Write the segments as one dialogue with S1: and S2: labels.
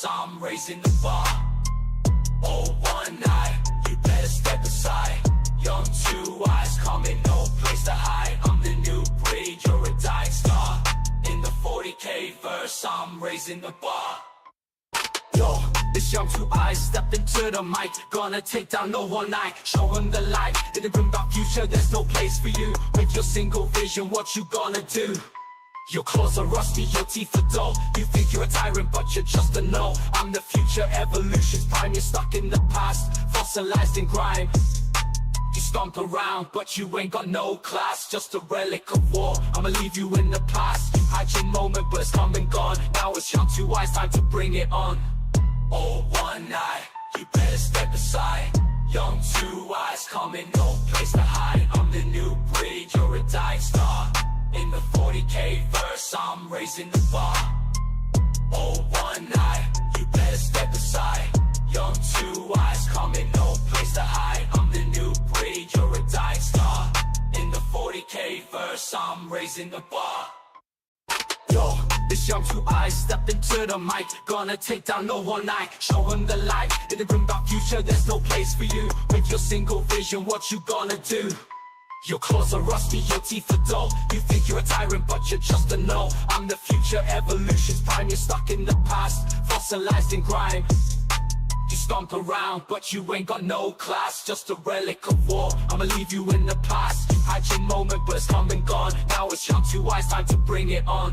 S1: verse, I'm raising the bar. Oh, one night, you better step aside. Young, two eyes coming, no place to hide. I'm the new breed, you're a dying star. In the 40K verse, I'm raising the bar. Yo, this young two eyes stepped into the mic, gonna take down no one night, show 'em the light. In the grim dark future, there's no place for you. With your single vision, what you gonna do? Your claws are rusty, your teeth are dull. You think you're a tyrant, but you're just a null. I'm the future, evolution's prime. You're stuck in the past, fossilized in grime. You stomp around, but you ain't got no class. Just a relic of war, I'ma leave you in the past. You had your moment, but it's come and gone. Now it's young two eyes, time to bring it on. Oh, one night, you better step aside. Young two eyes coming, no place to hide. I'm the new breed, you're a dying star. In the 40K verse, I'm raising the bar. Oh, one night, you better step aside. Young two eyes coming, no place to hide. I'm the new breed, you're a dying star. In the 40K verse, I'm raising the bar. Yo, this young two eyes stepped into the mic, gonna take down no one night, show 'em the light. In the grim dark future, there's no place for you. With your single vision, what you gonna do? Your claws are rusty, your teeth are dull. You think you're a tyrant, but you're just a null. I'm the future, evolution's prime. You're stuck in the past, fossilized in grime. You stomp around, but you ain't got no class. Just a relic of war, I'ma leave you in the past. You had your moment, but it's come and gone. Now it's young two eyes, time to bring it on.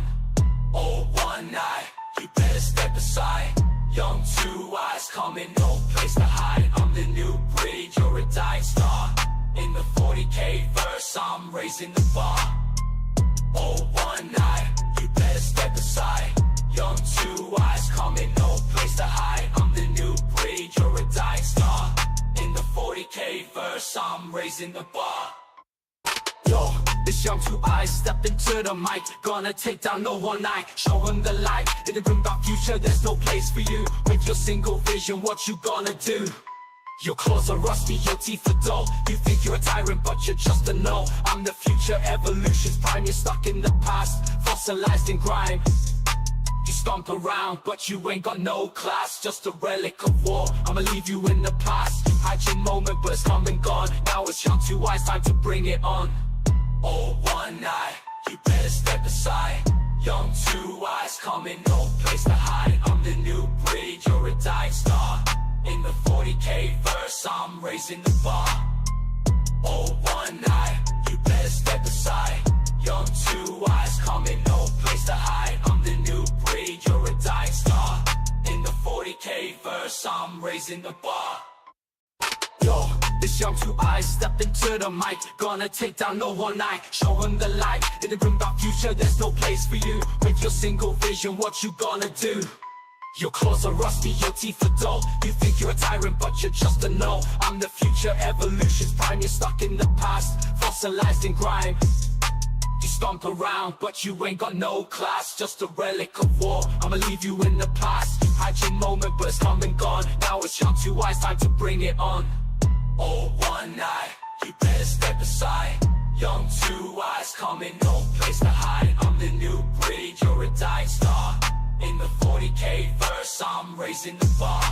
S1: Oh, one night, you better step aside. Young two eyes coming, no place to hide. I'm the new breed, you're a dying star. In the 40K verse, I'm raising the bar. Oh, one night, you better step aside. Young two eyes coming, no place to hide. I'm the new breed, you're a dying star. In the 40K verse, I'm raising the bar. Yo, this young two eyes stepped into the mic, gonna take down no one night, show 'em the light. In the grim dark future, there's no place for you. With your single vision, what you gonna do? Your claws are rusty, your teeth are dull. You think you're a tyrant, but you're just a null. I'm the future, evolution's prime. You're stuck in the past, fossilized in grime. You stomp around, but you ain't got no class. Just a relic of war, I'ma leave you in the past. You had your moment, but it's come and gone. Now it's young two eyes, time to bring it on. Oh, one night, you better step aside. Young two eyes coming, no place to hide. I'm the new breed, you're a dying star. In the 40K verse, I'm raising the bar. Oh, one night, you better step aside. Young two eyes coming, no place to hide. I'm the new breed, you're a dying star. In the 40K verse, I'm raising the bar. Yo, this young two eyes stepped into the mic, gonna take down no one night, show 'em the light. In the grim dark future, there's no place for you. With your single vision, what you gonna do? Your claws are rusty, your teeth are dull. You think you're a tyrant, but you're just a null. I'm the future, evolution's prime. You're stuck in the past, fossilized in grime. You stomp around, but you ain't got no class. Just a relic of war, I'ma leave you in the past. You had your moment, but it's come and gone. Now it's young two eyes, time to bring it on. Oh, one night, you better step aside. Young two eyes coming, no place to hide. I'm the new breed, you're a dying star. In the 40K verse, I'm raising the bar.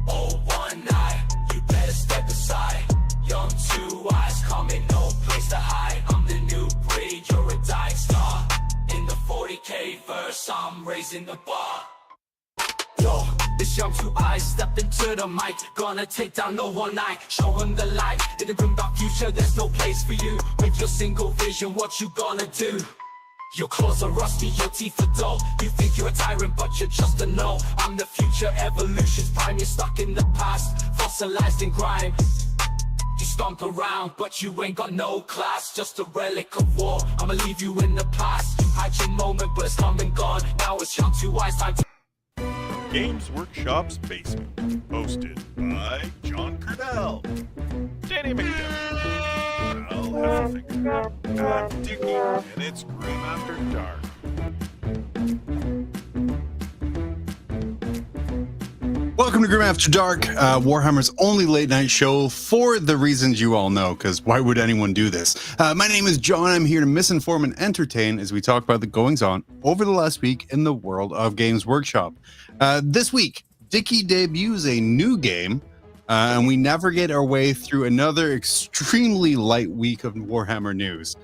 S1: Oh, one night, you better step aside. Young two eyes coming, no place to hide. I'm the new breed, you're a dying star. In the 40K verse, I'm raising the bar. Yo, this young two eyes stepped into the mic, gonna take down no one night, show 'em the light. In the grim dark future, there's no place for you. With your single vision, what you gonna do? Your claws are rusty, your teeth are dull. You think you're a tyrant, but you're just a null. I'm the future, evolution's prime. You're stuck in the past, fossilized in grime. You stomp around, but you ain't got no class. Just a relic of war, I'ma leave you in the past. You had your moment, but it's come and gone. Now it's young two eyes, time to
S2: Games Workshop's Basement, hosted by John Quennell, Danny McDevitt, Al Heffelfinger, Dickie, and it's Grim After Dark.
S3: Welcome to Grim After Dark, Warhammer's only late night show for the reasons you all know, because why would anyone do this? My name is John. I'm here to misinform and entertain as we talk about the goings-on over the last week in the world of Games Workshop. This week, Dickie debuts a new game, and we navigate our way through another extremely light week of Warhammer news.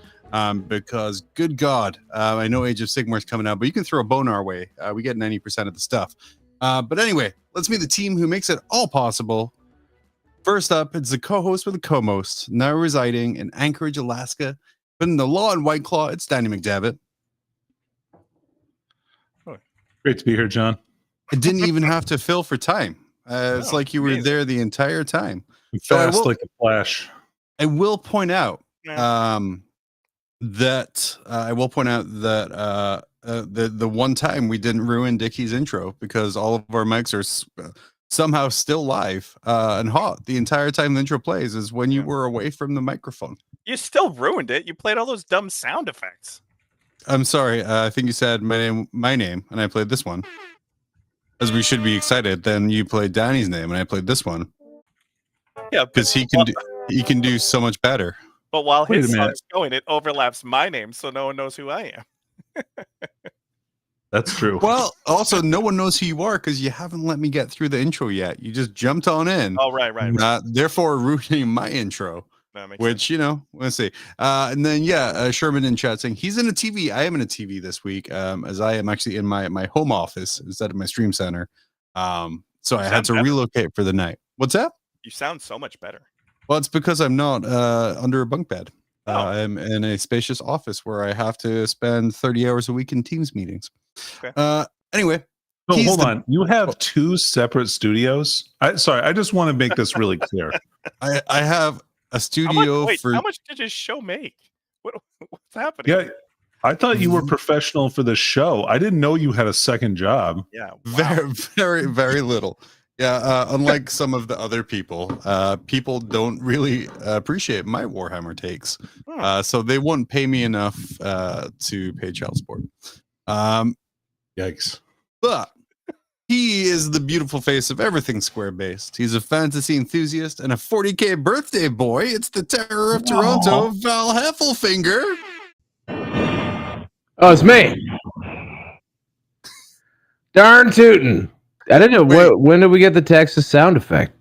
S3: Because, good God, I know Age of Sigmar is coming out, but you can throw a bone our way. We get 90% of the stuff. But anyway, let's meet the team who makes it all possible. First up, it's the co-host with the co-most, now residing in Anchorage, Alaska. But in the law and White Claw, it's Danny McDevitt.
S4: Great to be here, John.
S3: It didn't even have to fill for time. It's like you were there the entire time.
S4: Fast like a flash.
S3: I will point out that the one time we didn't ruin Dickie's intro because all of our mics are somehow still live and hot the entire time the intro plays is when you were away from the microphone.
S5: You still ruined it. You played all those dumb sound effects.
S3: I'm sorry. I think you said my name, and I played this one. As we should be excited. Then you played Danny's name, and I played this one.
S5: Yeah,
S3: because he can do so much better.
S5: But while his song's going, it overlaps my name, so no one knows who I am.
S4: That's true.
S3: Well, also, no one knows who you are because you haven't let me get through the intro yet. You just jumped on in.
S5: Oh, right.
S3: Therefore, ruining my intro, which, sense. Let's see. And then, Sherman in chat saying he's in a TV. I am in a TV this week, as I am actually in my home office instead of my stream center. So I had to relocate for the night. What's that?
S5: You sound so much better.
S3: Well, it's because I'm not under a bunk bed. I'm in a spacious office where I have to spend 30 hours a week in Teams meetings. Okay. Anyway.
S4: No, hold on. You have two separate studios? I just want to make this really clear.
S3: I have a studio
S5: how much did his show make? What's happening?
S4: Yeah, I thought you were professional for the show. I didn't know you had a second job.
S5: Yeah. Wow.
S3: Very, very, very little. Yeah, unlike some of the other people, people don't really appreciate my Warhammer takes. So they won't pay me enough to pay child support.
S4: Yikes.
S3: But he is the beautiful face of everything square-based. He's a fantasy enthusiast and a 40K birthday boy. It's the terror of Toronto, Val Heffelfinger.
S6: Oh, it's me. Darn tootin'. I didn't know. When did we get the Texas sound effect?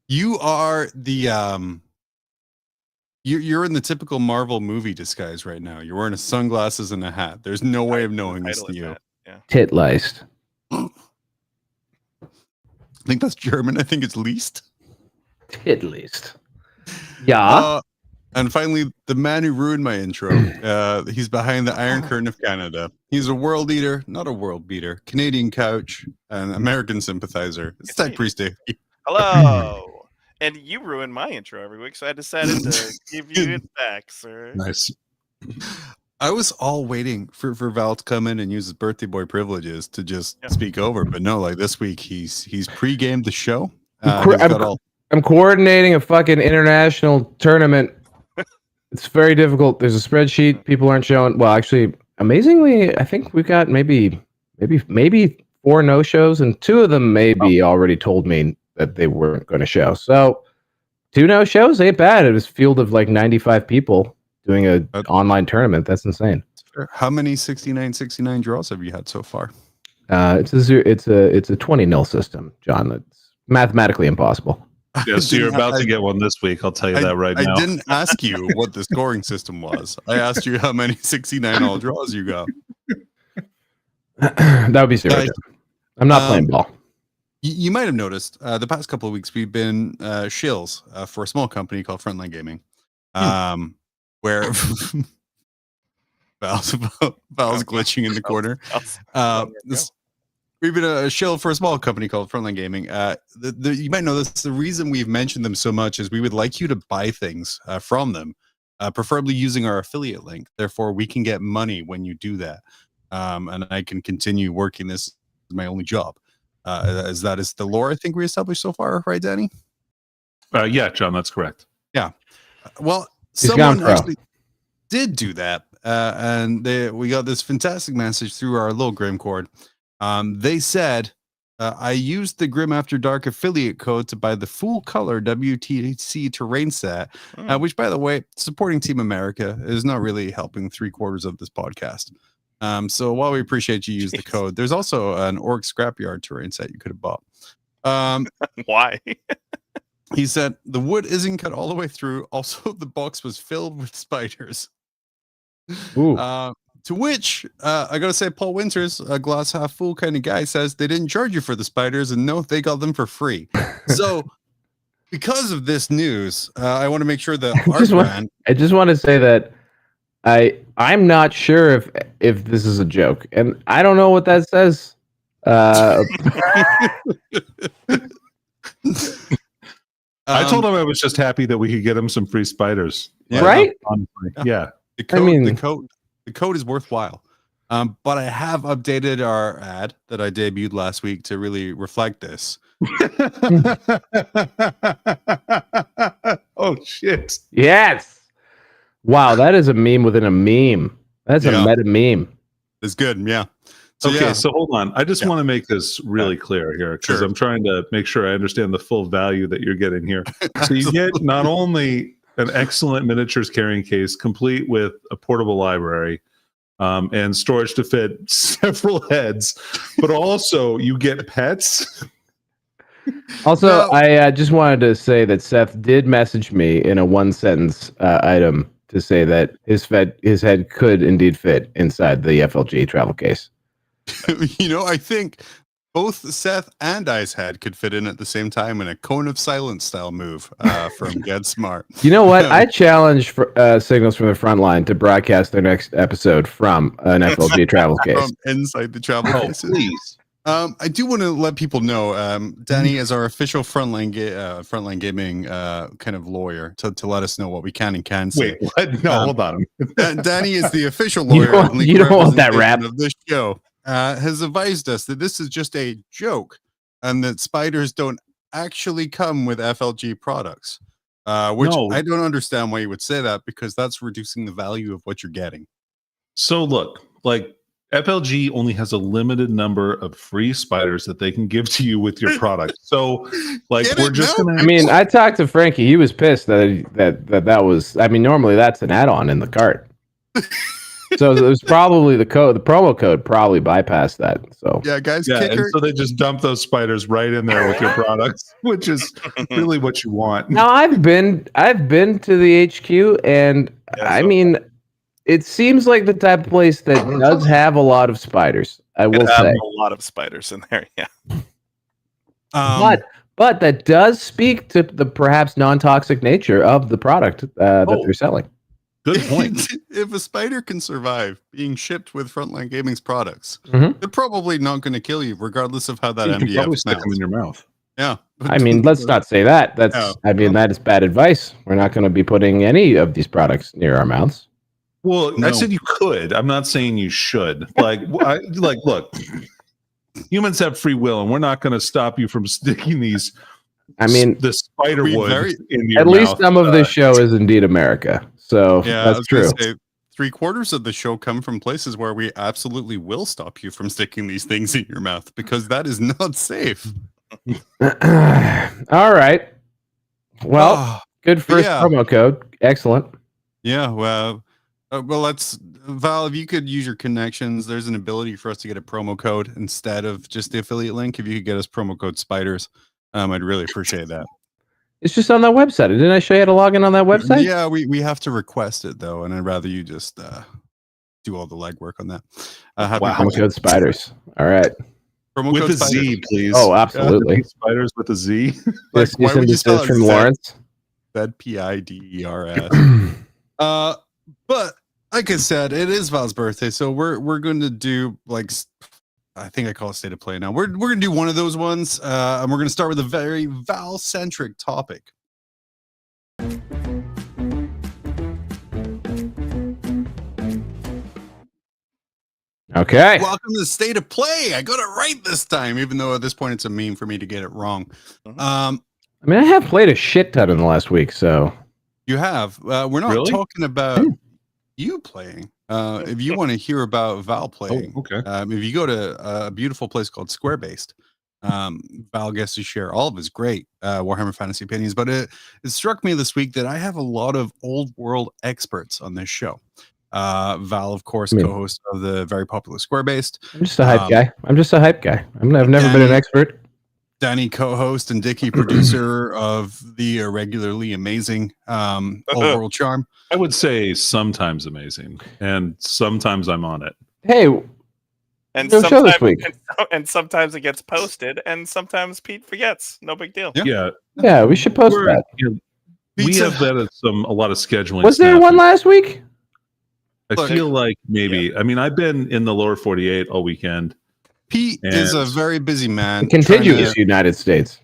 S3: You are the you're in the typical Marvel movie disguise right now. You're wearing sunglasses and a hat. There's no way of knowing this to you.
S5: Yeah.
S6: Titleist.
S3: I think that's German. I think it's least.
S6: Titleist. Yeah.
S3: And finally, the man who ruined my intro. He's behind the Iron Curtain of Canada. He's a world eater, not a world beater. Canadian couch, and American sympathizer. It's Tech Priest Dave.
S5: Hello. And you ruin my intro every week, so I decided to give you it back, sir.
S4: Nice.
S3: I was all waiting for Val to come in and use his birthday boy privileges to just speak over, but no, like this week he's pre-gamed the show.
S6: I'm coordinating a fucking international tournament. It's very difficult. There's a spreadsheet. People aren't showing. Well, actually, amazingly, I think we've got maybe 4 no-shows, and 2 of them maybe already told me that they weren't going to show. So 2 no-shows ain't bad. It was a field of like 95 people doing an online tournament. That's insane.
S3: How many 69 draws have you had so far?
S6: It's a 20-0 system, John. That's mathematically impossible.
S4: Yeah, so you're about to get one this week. I'll tell you that right now.
S3: I didn't ask you what the scoring system was. I asked you how many 69 all draws you got.
S6: That would be serious. I'm not playing ball.
S3: You might have noticed the past couple of weeks we've been shills for a small company called Frontline Gaming, where Val's glitching in the corner. We've been a shill for a small company called Frontline Gaming. You might know this. The reason we've mentioned them so much is we would like you to buy things from them, preferably using our affiliate link. Therefore, we can get money when you do that. And I can continue working this as my only job. As that is the lore I think we established so far, right, Danny?
S4: Yeah, John, that's correct.
S3: Yeah. Well, someone actually did do that. And we got this fantastic message through our little Grimcord. They said, I used the Grim After Dark affiliate code to buy the full color WTC terrain set, which, by the way, supporting Team America is not really helping 3/4 of this podcast. So while we appreciate you use the code, there's also an Orc Scrapyard terrain set you could have bought.
S5: Why?
S3: He said the wood isn't cut all the way through. Also, the box was filled with spiders.
S6: Ooh.
S3: To which I gotta say, Paul Winters, a glass half full kind of guy, says they didn't charge you for the spiders, and no, they got them for free. So, because of this news, I want to make sure that our brand.
S6: I just want to say that I'm not sure if this is a joke, and I don't know what that says.
S4: I told him I was just happy that we could get him some free spiders.
S6: Right?
S4: Honestly. Yeah.
S3: The code is worthwhile. But I have updated our ad that I debuted last week to really reflect this.
S4: Oh shit.
S6: Yes. Wow, that is a meme within a meme. That's a meta meme.
S3: It's good, yeah.
S4: So hold on. I just want to make this really clear here because I'm trying to make sure I understand the full value that you're getting here. So you get not only an excellent miniatures carrying case complete with a portable library and storage to fit several heads, but also you get pets.
S6: Also, I just wanted to say that Seth did message me in a one-sentence item to say that his head could indeed fit inside the FLG travel case.
S3: I think both Seth and I's head could fit in at the same time in a cone of silence style move from Get Smart.
S6: You know what? I challenge Signals from the Frontline to broadcast their next episode from an FLG travel case.
S3: From inside the travel case.
S4: Please.
S3: I do want to let people know, Danny is our official Frontline Gaming kind of lawyer to let us know what we can and can't say.
S4: Wait, what? No, hold on.
S3: Danny is the official lawyer.
S6: You don't want that rap.
S3: Of this show. Has advised us that this is just a joke and that spiders don't actually come with FLG products, which I don't understand why you would say that because that's reducing the value of what you're getting.
S4: So look, like FLG only has a limited number of free spiders that they can give to you with your product. So like we're just gonna...
S6: I mean, I talked to Frankie. He was pissed that was, I mean, normally that's an add-on in the cart. So it was probably the promo code probably bypassed that. So
S3: yeah, guys.
S4: And so they just dump those spiders right in there with your products, which is really what you want.
S6: Now I've been to the HQ, and I mean, it seems like the type of place that does have a lot of spiders. I will say
S5: a lot of spiders in there. Yeah.
S6: But that does speak to the perhaps non-toxic nature of the product that they're selling.
S4: Good point.
S3: If a spider can survive being shipped with Frontline Gaming's products, they're probably not going to kill you, regardless of how that
S4: you can
S3: MDF
S4: probably stick them in your mouth.
S3: Yeah.
S6: I mean, let's not say that. That is bad advice. We're not going to be putting any of these products near our mouths.
S4: Well, I said you could. I'm not saying you should. Look, humans have free will, and we're not going to stop you from sticking these.
S6: I mean,
S4: the spider wood in your
S6: at
S4: mouth.
S6: least some of this show is indeed America. So that's true.
S3: Say, 3/4 of the show come from places where we absolutely will stop you from sticking these things in your mouth because that is not safe.
S6: All right. Well, good first promo code. Excellent.
S3: Yeah. Well, let's Val. If you could use your connections, there's an ability for us to get a promo code instead of just the affiliate link. If you could get us promo code spiders, I'd really appreciate that.
S6: It's just on that website. Didn't I show you how to log in on that website?
S3: Yeah, we have to request it though, and I'd rather you just do all the legwork on that.
S6: Promo code spiders. All right.
S3: Promo
S4: with
S3: code
S4: a
S3: spiders.
S4: Z, please.
S6: Oh, absolutely.
S4: Spiders with a Z.
S3: Like, why would you spell it
S6: from
S3: Z?
S6: Lawrence?
S3: PIDERS. But like I said, it is Val's birthday, so we're going to do like. I think I call it State of Play now. We're going to do one of those ones, and we're going to start with a very Val-centric topic.
S6: Okay.
S3: Welcome to the State of Play. I got it right this time, even though at this point it's a meme for me to get it wrong.
S6: I mean, I have played a shit ton in the last week, so.
S3: You have. We're not talking about you playing. If you want to hear about Val playing,
S4: okay.
S3: If you go to a beautiful place called Square Based, Val gets to share all of his great Warhammer Fantasy opinions, but it struck me this week that I have a lot of old world experts on this show. Val, of course, co-host of the very popular Square Based.
S6: I'm just a hype guy. I've never been an expert.
S3: Danny, co-host, and Dickie, producer of the regularly amazing Old World Charm.
S4: I would say sometimes amazing, and sometimes I'm on it.
S6: Hey,
S5: and
S6: no show this week.
S5: And sometimes it gets posted, and sometimes Pete forgets. No big deal.
S6: Yeah, we should post that.
S4: We have that a lot of scheduling.
S6: Was there one last week?
S4: I feel like maybe. Yeah. I mean, I've been in the lower 48 all weekend.
S3: Pete is a very busy man.
S6: Contiguous United States.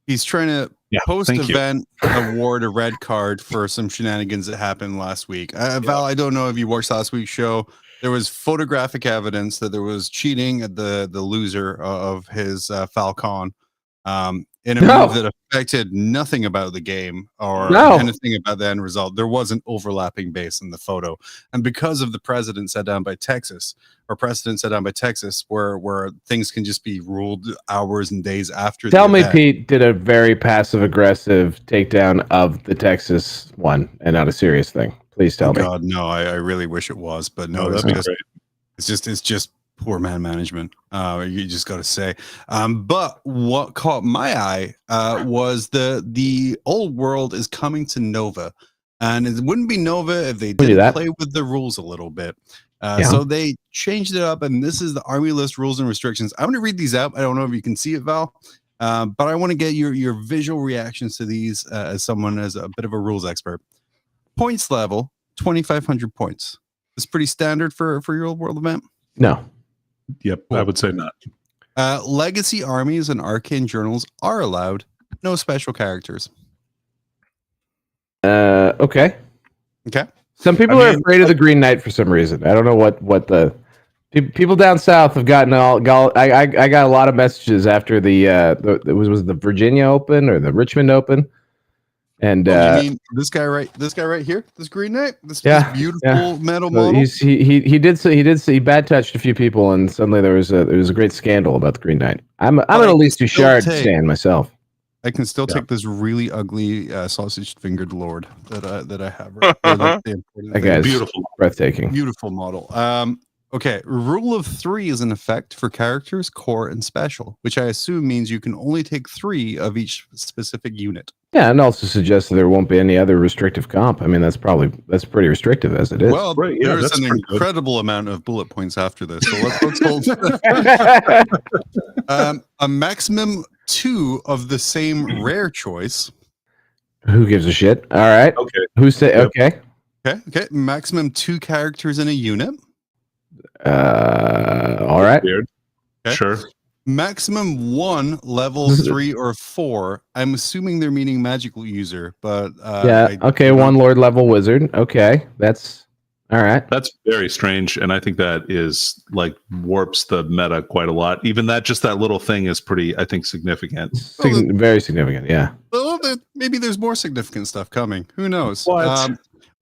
S3: He's trying to post-event award a red card for some shenanigans that happened last week. Val, I don't know if you watched last week's show. There was photographic evidence that there was cheating at the loser of his Falcon in a move that affected nothing about the game or anything about the end result. There was an overlapping base in the photo. And because of the precedent set down by Texas, where things can just be ruled hours and days after
S6: Tell me Pete did a very passive-aggressive takedown of the Texas one and not a serious thing. Please tell me.
S3: God, no, I really wish it was, but no, it's just poor man management. You just got to say. But what caught my eye was the old world is coming to Nova, and it wouldn't be Nova if they didn't play with the rules a little bit. So they changed it up, and this is the army list rules and restrictions. I'm going to read these out. I don't know if you can see it, Val, but I want to get your visual reactions to these as someone as a bit of a rules expert. Points level 2,500 points. It's pretty standard for your old world event.
S6: No.
S4: Yep, I would say not.
S3: Legacy armies and arcane journals are allowed. No special characters.
S6: Okay.
S3: Some
S6: people are afraid of the Green Knight for some reason. I don't know what the people down south have gotten I got a lot of messages after it was the Virginia Open or the Richmond Open. And
S3: you mean this guy right here, this Green Knight, this beautiful metal model.
S6: He bad touched a few people, and suddenly there was a great scandal about the Green Knight. I'm an Elise Duchard stand myself.
S3: I can still take this really ugly sausage fingered lord that I have. Right there.
S6: That guy's beautiful, breathtaking,
S3: beautiful model. Okay, rule of 3 is in effect for characters, core, and special, which I assume means you can only take 3 of each specific unit.
S6: Yeah, and also suggests that there won't be any other restrictive comp. I mean, that's pretty restrictive as it is.
S3: Well, there's an incredible amount of bullet points after this, so let's hold. A maximum 2 of the same rare choice.
S6: Who gives a shit? All right.
S4: Okay.
S6: Okay.
S3: Maximum 2 characters in a unit.
S6: All right.
S4: Weird. Okay. Sure.
S3: Maximum 1 level 3 or 4. I'm assuming they're meaning magical user, but
S6: okay, 1 lord level wizard. Okay, that's all right.
S4: That's very strange, and I think that is like warps the meta quite a lot. Even that little thing is pretty, I think, significant.
S6: Very significant. Yeah.
S3: Well, maybe there's more significant stuff coming. Who knows?
S4: What?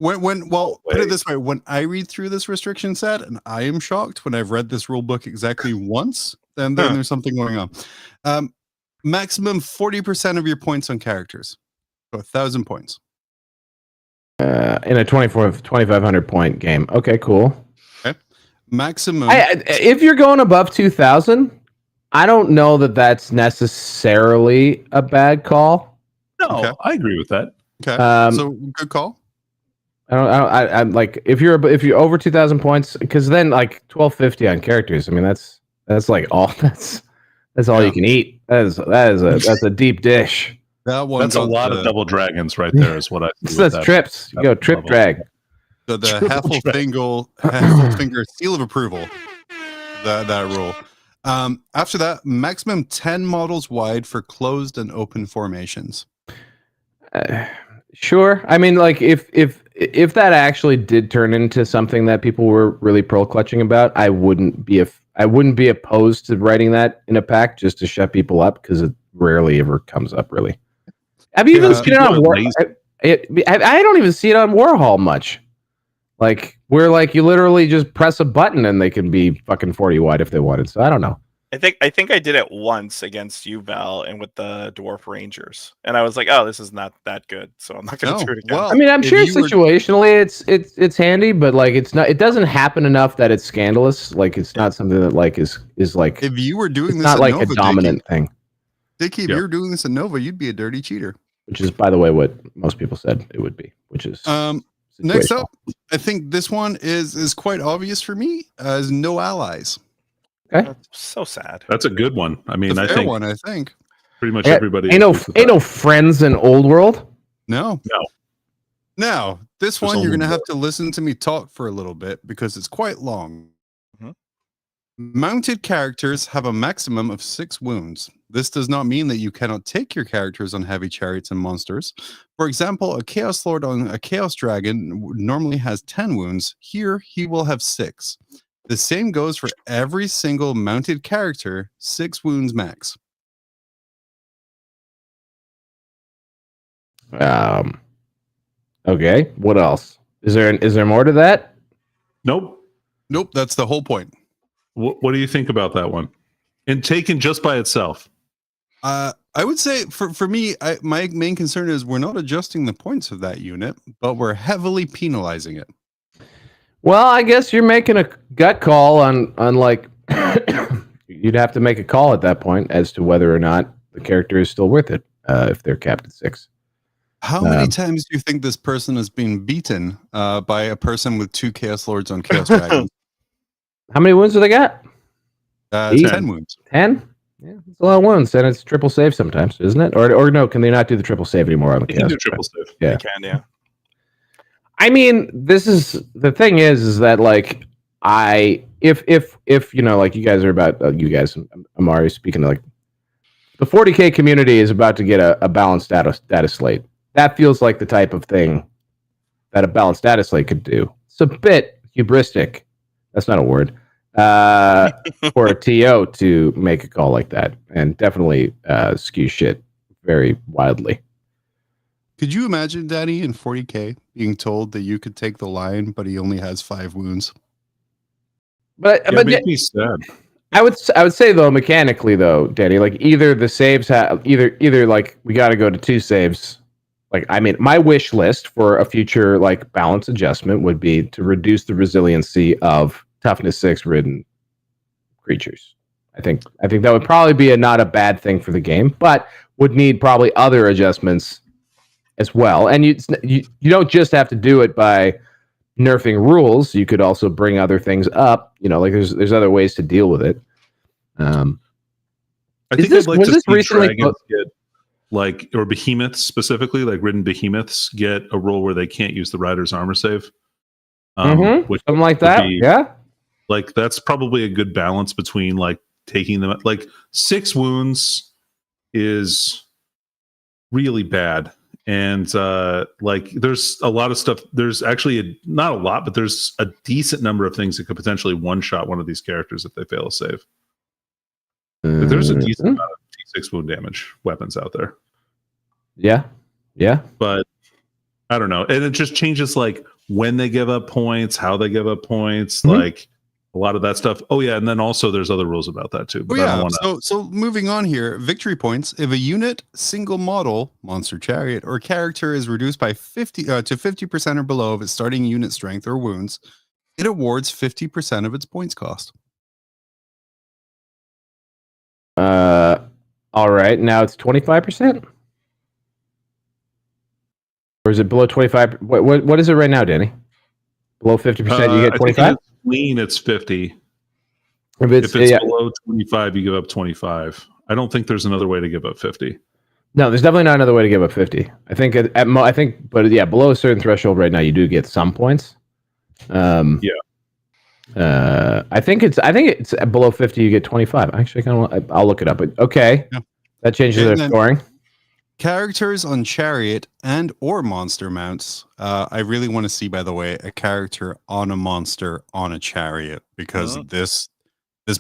S3: Put it this way, when I read through this restriction set, and I am shocked when I've read this rule book exactly once, then there's something going on. Maximum 40% of your points on characters. So 1,000 points.
S6: In a 2,500 point game. Okay, cool.
S3: Okay. Maximum.
S6: If you're going above 2,000, I don't know that that's necessarily a bad call.
S4: No, I agree with that.
S3: Okay. So good call.
S6: I'm like if you're over 2,000 points, because then like 1,250 on characters. I mean that's like all that's all you can eat. That's a deep dish.
S4: That's a lot of double dragons right there. Is what I.
S6: That's trips. You go trip drag.
S3: So the Heffelfinger seal of approval. That rule. After that, maximum 10 models wide for closed and open formations.
S6: Sure. I mean, like if that actually did turn into something that people were really pearl clutching about, I wouldn't be opposed to writing that in a pack just to shut people up, because it rarely ever comes up. Really, have you even seen it on War? I don't even see it on Warhol much. Like where like you literally just press a button and they can be fucking 40 wide if they wanted. So I don't know.
S5: I think I did it once against you, Val, and with the Dwarf Rangers, and I was like, "Oh, this is not that good," so I'm not going to
S3: No.
S5: do it again.
S3: Well,
S6: I mean, I'm
S3: if
S6: sure
S3: you were-
S6: situationally it's handy, but like it's not. It doesn't happen enough that it's scandalous. Like it's not something that like is like
S3: if you were doing
S6: it's
S3: this
S6: not
S3: at
S6: like
S3: Nova,
S6: a dominant thing.
S3: Dickie, if
S4: Yep.
S3: you were doing this at Nova, you'd be a dirty cheater.
S6: Which is, by the way, what most people said it would be. Which is
S3: Next
S6: situational.
S3: up, I think this one is quite obvious for me as no allies.
S5: That's so sad.
S4: That's a good one. I mean,
S3: The
S4: I
S3: fair
S4: think
S3: one, I think.
S4: pretty much
S6: Yeah,
S4: everybody.
S6: Ain't no
S4: agrees with
S6: ain't
S4: that.
S6: no friends in Old World.
S3: No.
S4: No.
S3: Now, this
S4: There's
S3: one you're
S4: only
S3: going to have
S4: one.
S3: to listen to me talk for a little bit because it's quite long.
S5: Mhm.
S3: Mounted characters have a maximum of 6 wounds. This does not mean that you cannot take your characters on heavy chariots and monsters. For example, a Chaos Lord on a Chaos Dragon normally has 10 wounds. Here, he will have 6. The same goes for every single mounted character, 6 wounds max.
S6: Okay. What else? Is there more to that?
S4: Nope.
S3: Nope, that's the whole point.
S4: What do you think about that one? And taken just by itself.
S3: I would say for me, my main concern is we're not adjusting the points of that unit, but we're heavily penalizing it.
S6: Well, I guess you're making a gut call on like you'd have to make a call at that point as to whether or not the character is still worth it if they're capped at 6.
S3: How many times do you think this person has been beaten by a person with 2 Chaos Lords on Chaos Dragons?
S6: How many wounds do they got?
S3: 10 wounds.
S6: 10? Yeah, it's a lot of wounds, and it's triple save sometimes, isn't it? Or no, can they not do the triple save anymore on the
S4: You can
S6: Chaos?
S4: do triple save.
S6: Yeah.
S5: You can, yeah.
S6: I mean, this is the thing is that like if you know, like you guys are about you guys, I'm already speaking to like the 40K community is about to get a balanced data slate. That feels like the type of thing that a balanced data slate could do. It's a bit hubristic. That's not a word. For a TO to make a call like that, and definitely skew shit very wildly.
S3: Could you imagine, Danny, in 40K being told that you could take the lion, but he only has 5 wounds?
S6: But
S4: Yeah,
S6: but
S4: make me sad.
S6: I would say though, mechanically though, Danny, like either the saves have either like we got to go to 2 saves. Like I mean, my wish list for a future like balance adjustment would be to reduce the resiliency of toughness 6 ridden creatures. I think that would probably be not a bad thing for the game, but would need probably other adjustments as well. And you don't just have to do it by nerfing rules. You could also bring other things up. You know, like there's other ways to deal with it.
S4: I
S6: Is
S4: think
S6: this-
S4: I'd like
S6: was
S4: to
S6: this
S4: see
S6: recently-
S4: dragons get like, or behemoths specifically, like ridden behemoths get a role where they can't use the rider's armor save. Which
S6: Something like
S4: would
S6: that.
S4: be-
S6: Yeah.
S4: like that's probably a good balance between like taking them like 6 wounds is really bad, and like there's a lot of stuff. There's actually not a lot, but there's a decent number of things that could potentially one shot one of these characters if they fail a save. But there's a decent amount of D6 wound damage weapons out there.
S6: Yeah.
S4: But I don't know, and it just changes like when they give up points, how they give up points, like a lot of that stuff. Oh yeah, and then also there's other rules about that too. But I don't wanna...
S3: So moving on here, victory points. If a unit, single model, monster, chariot, or character is reduced by 50 to 50% or below of its starting unit strength or wounds, it awards 50% of its points cost.
S6: All right. Now it's 25%. Or is it below 25? What is it right now, Danny? Below 50%, you get
S4: I think
S6: 25.
S4: if it's clean, it's 50.
S6: If
S4: If it's below 25, you give up 25. I don't think there's another way to give up 50.
S6: No, there's definitely not another way to give up 50. I think but yeah, below a certain threshold right now, you do get some points. I think it's below 50, you get 25. Actually, I'll look it up. But okay,
S3: Yeah.
S6: That changes their scoring.
S3: Characters on chariot and or monster mounts. I really want to see, by the way, a character on a monster on a chariot, because this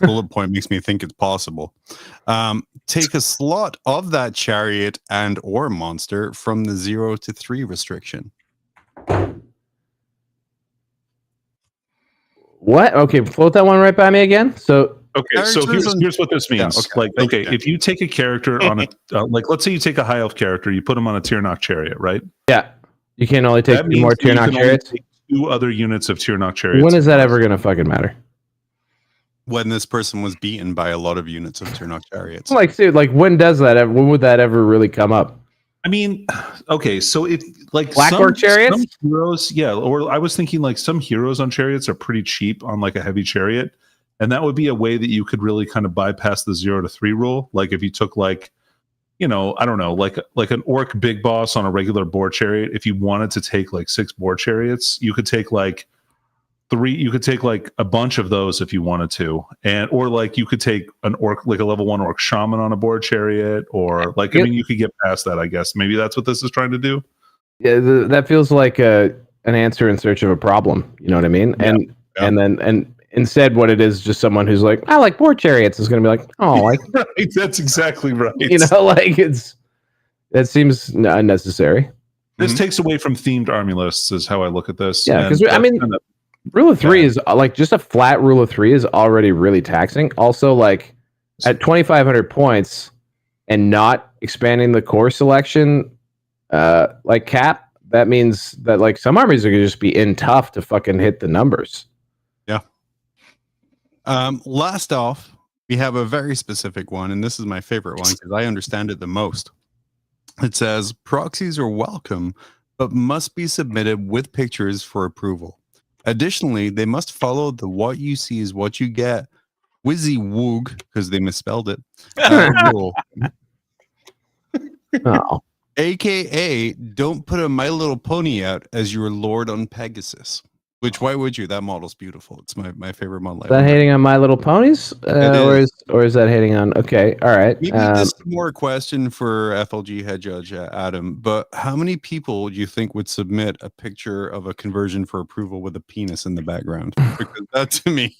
S3: bullet point makes me think it's possible. Take a slot of that chariot and or monster from the 0 to 3 restriction.
S6: What? Okay, float that one right by me again. So
S4: Okay, so here's what this means.
S3: Yeah, okay.
S4: If you take a character on a let's say you take a high elf character, you put him on a Tyrnok chariot, right?
S6: Yeah. You can only take
S4: That
S6: 2
S4: means
S6: more
S4: that you
S6: Tyrnok
S4: can only
S6: chariots.
S4: take 2 other units of Tyrnok chariots.
S6: When is that ever going to fucking matter?
S3: When this person was beaten by a lot of units of Tyrnok chariots.
S6: Like, dude, like when does that ever? When would that ever really come up?
S4: I mean, okay, so if like
S6: Black Orc chariots?
S4: some heroes, yeah, or I was thinking like some heroes on chariots are pretty cheap on like a heavy chariot, and that would be a way that you could really kind of bypass the 0 to 3 rule. Like if you took like, I don't know, like an orc big boss on a regular boar chariot. If you wanted to take like 6 boar chariots, you could take like 3. You could take like a bunch of those if you wanted to, or like you could take an orc, like a level 1 orc shaman on a boar chariot, or like I mean, you could get past that. I guess maybe that's what this is trying to do.
S6: Yeah, that feels like an answer in search of a problem. You know what I mean?
S4: Yeah.
S6: And instead, what it is, just someone who's like, I like boar chariots, is going to be like, oh, like
S4: Right, that's exactly right.
S6: like that seems unnecessary.
S4: This takes away from themed army lists, is how I look at this.
S6: Yeah, because I mean, rule of 3 is like just a flat rule of 3 is already really taxing. Also, like at 2,500 points and not expanding the core selection, like cap, that means that like some armies are gonna just be in tough to fucking hit the numbers.
S3: Yeah. Last off, we have a very specific one, and this is my favorite one because I understand it the most. It says proxies are welcome, but must be submitted with pictures for approval. Additionally, they must follow the what you see is what you get Wizzy Woog, because they misspelled it, rule.
S6: Oh,
S3: AKA, don't put a My Little Pony out as your lord on Pegasus. Which, why would you? That model's beautiful. It's my favorite model.
S6: is that hating on My Little Ponies, or is that hating on? Okay, all right.
S3: Maybe this is more a question for FLG head judge Adam. But how many people do you think would submit a picture of a conversion for approval with a penis in the background? Because that to me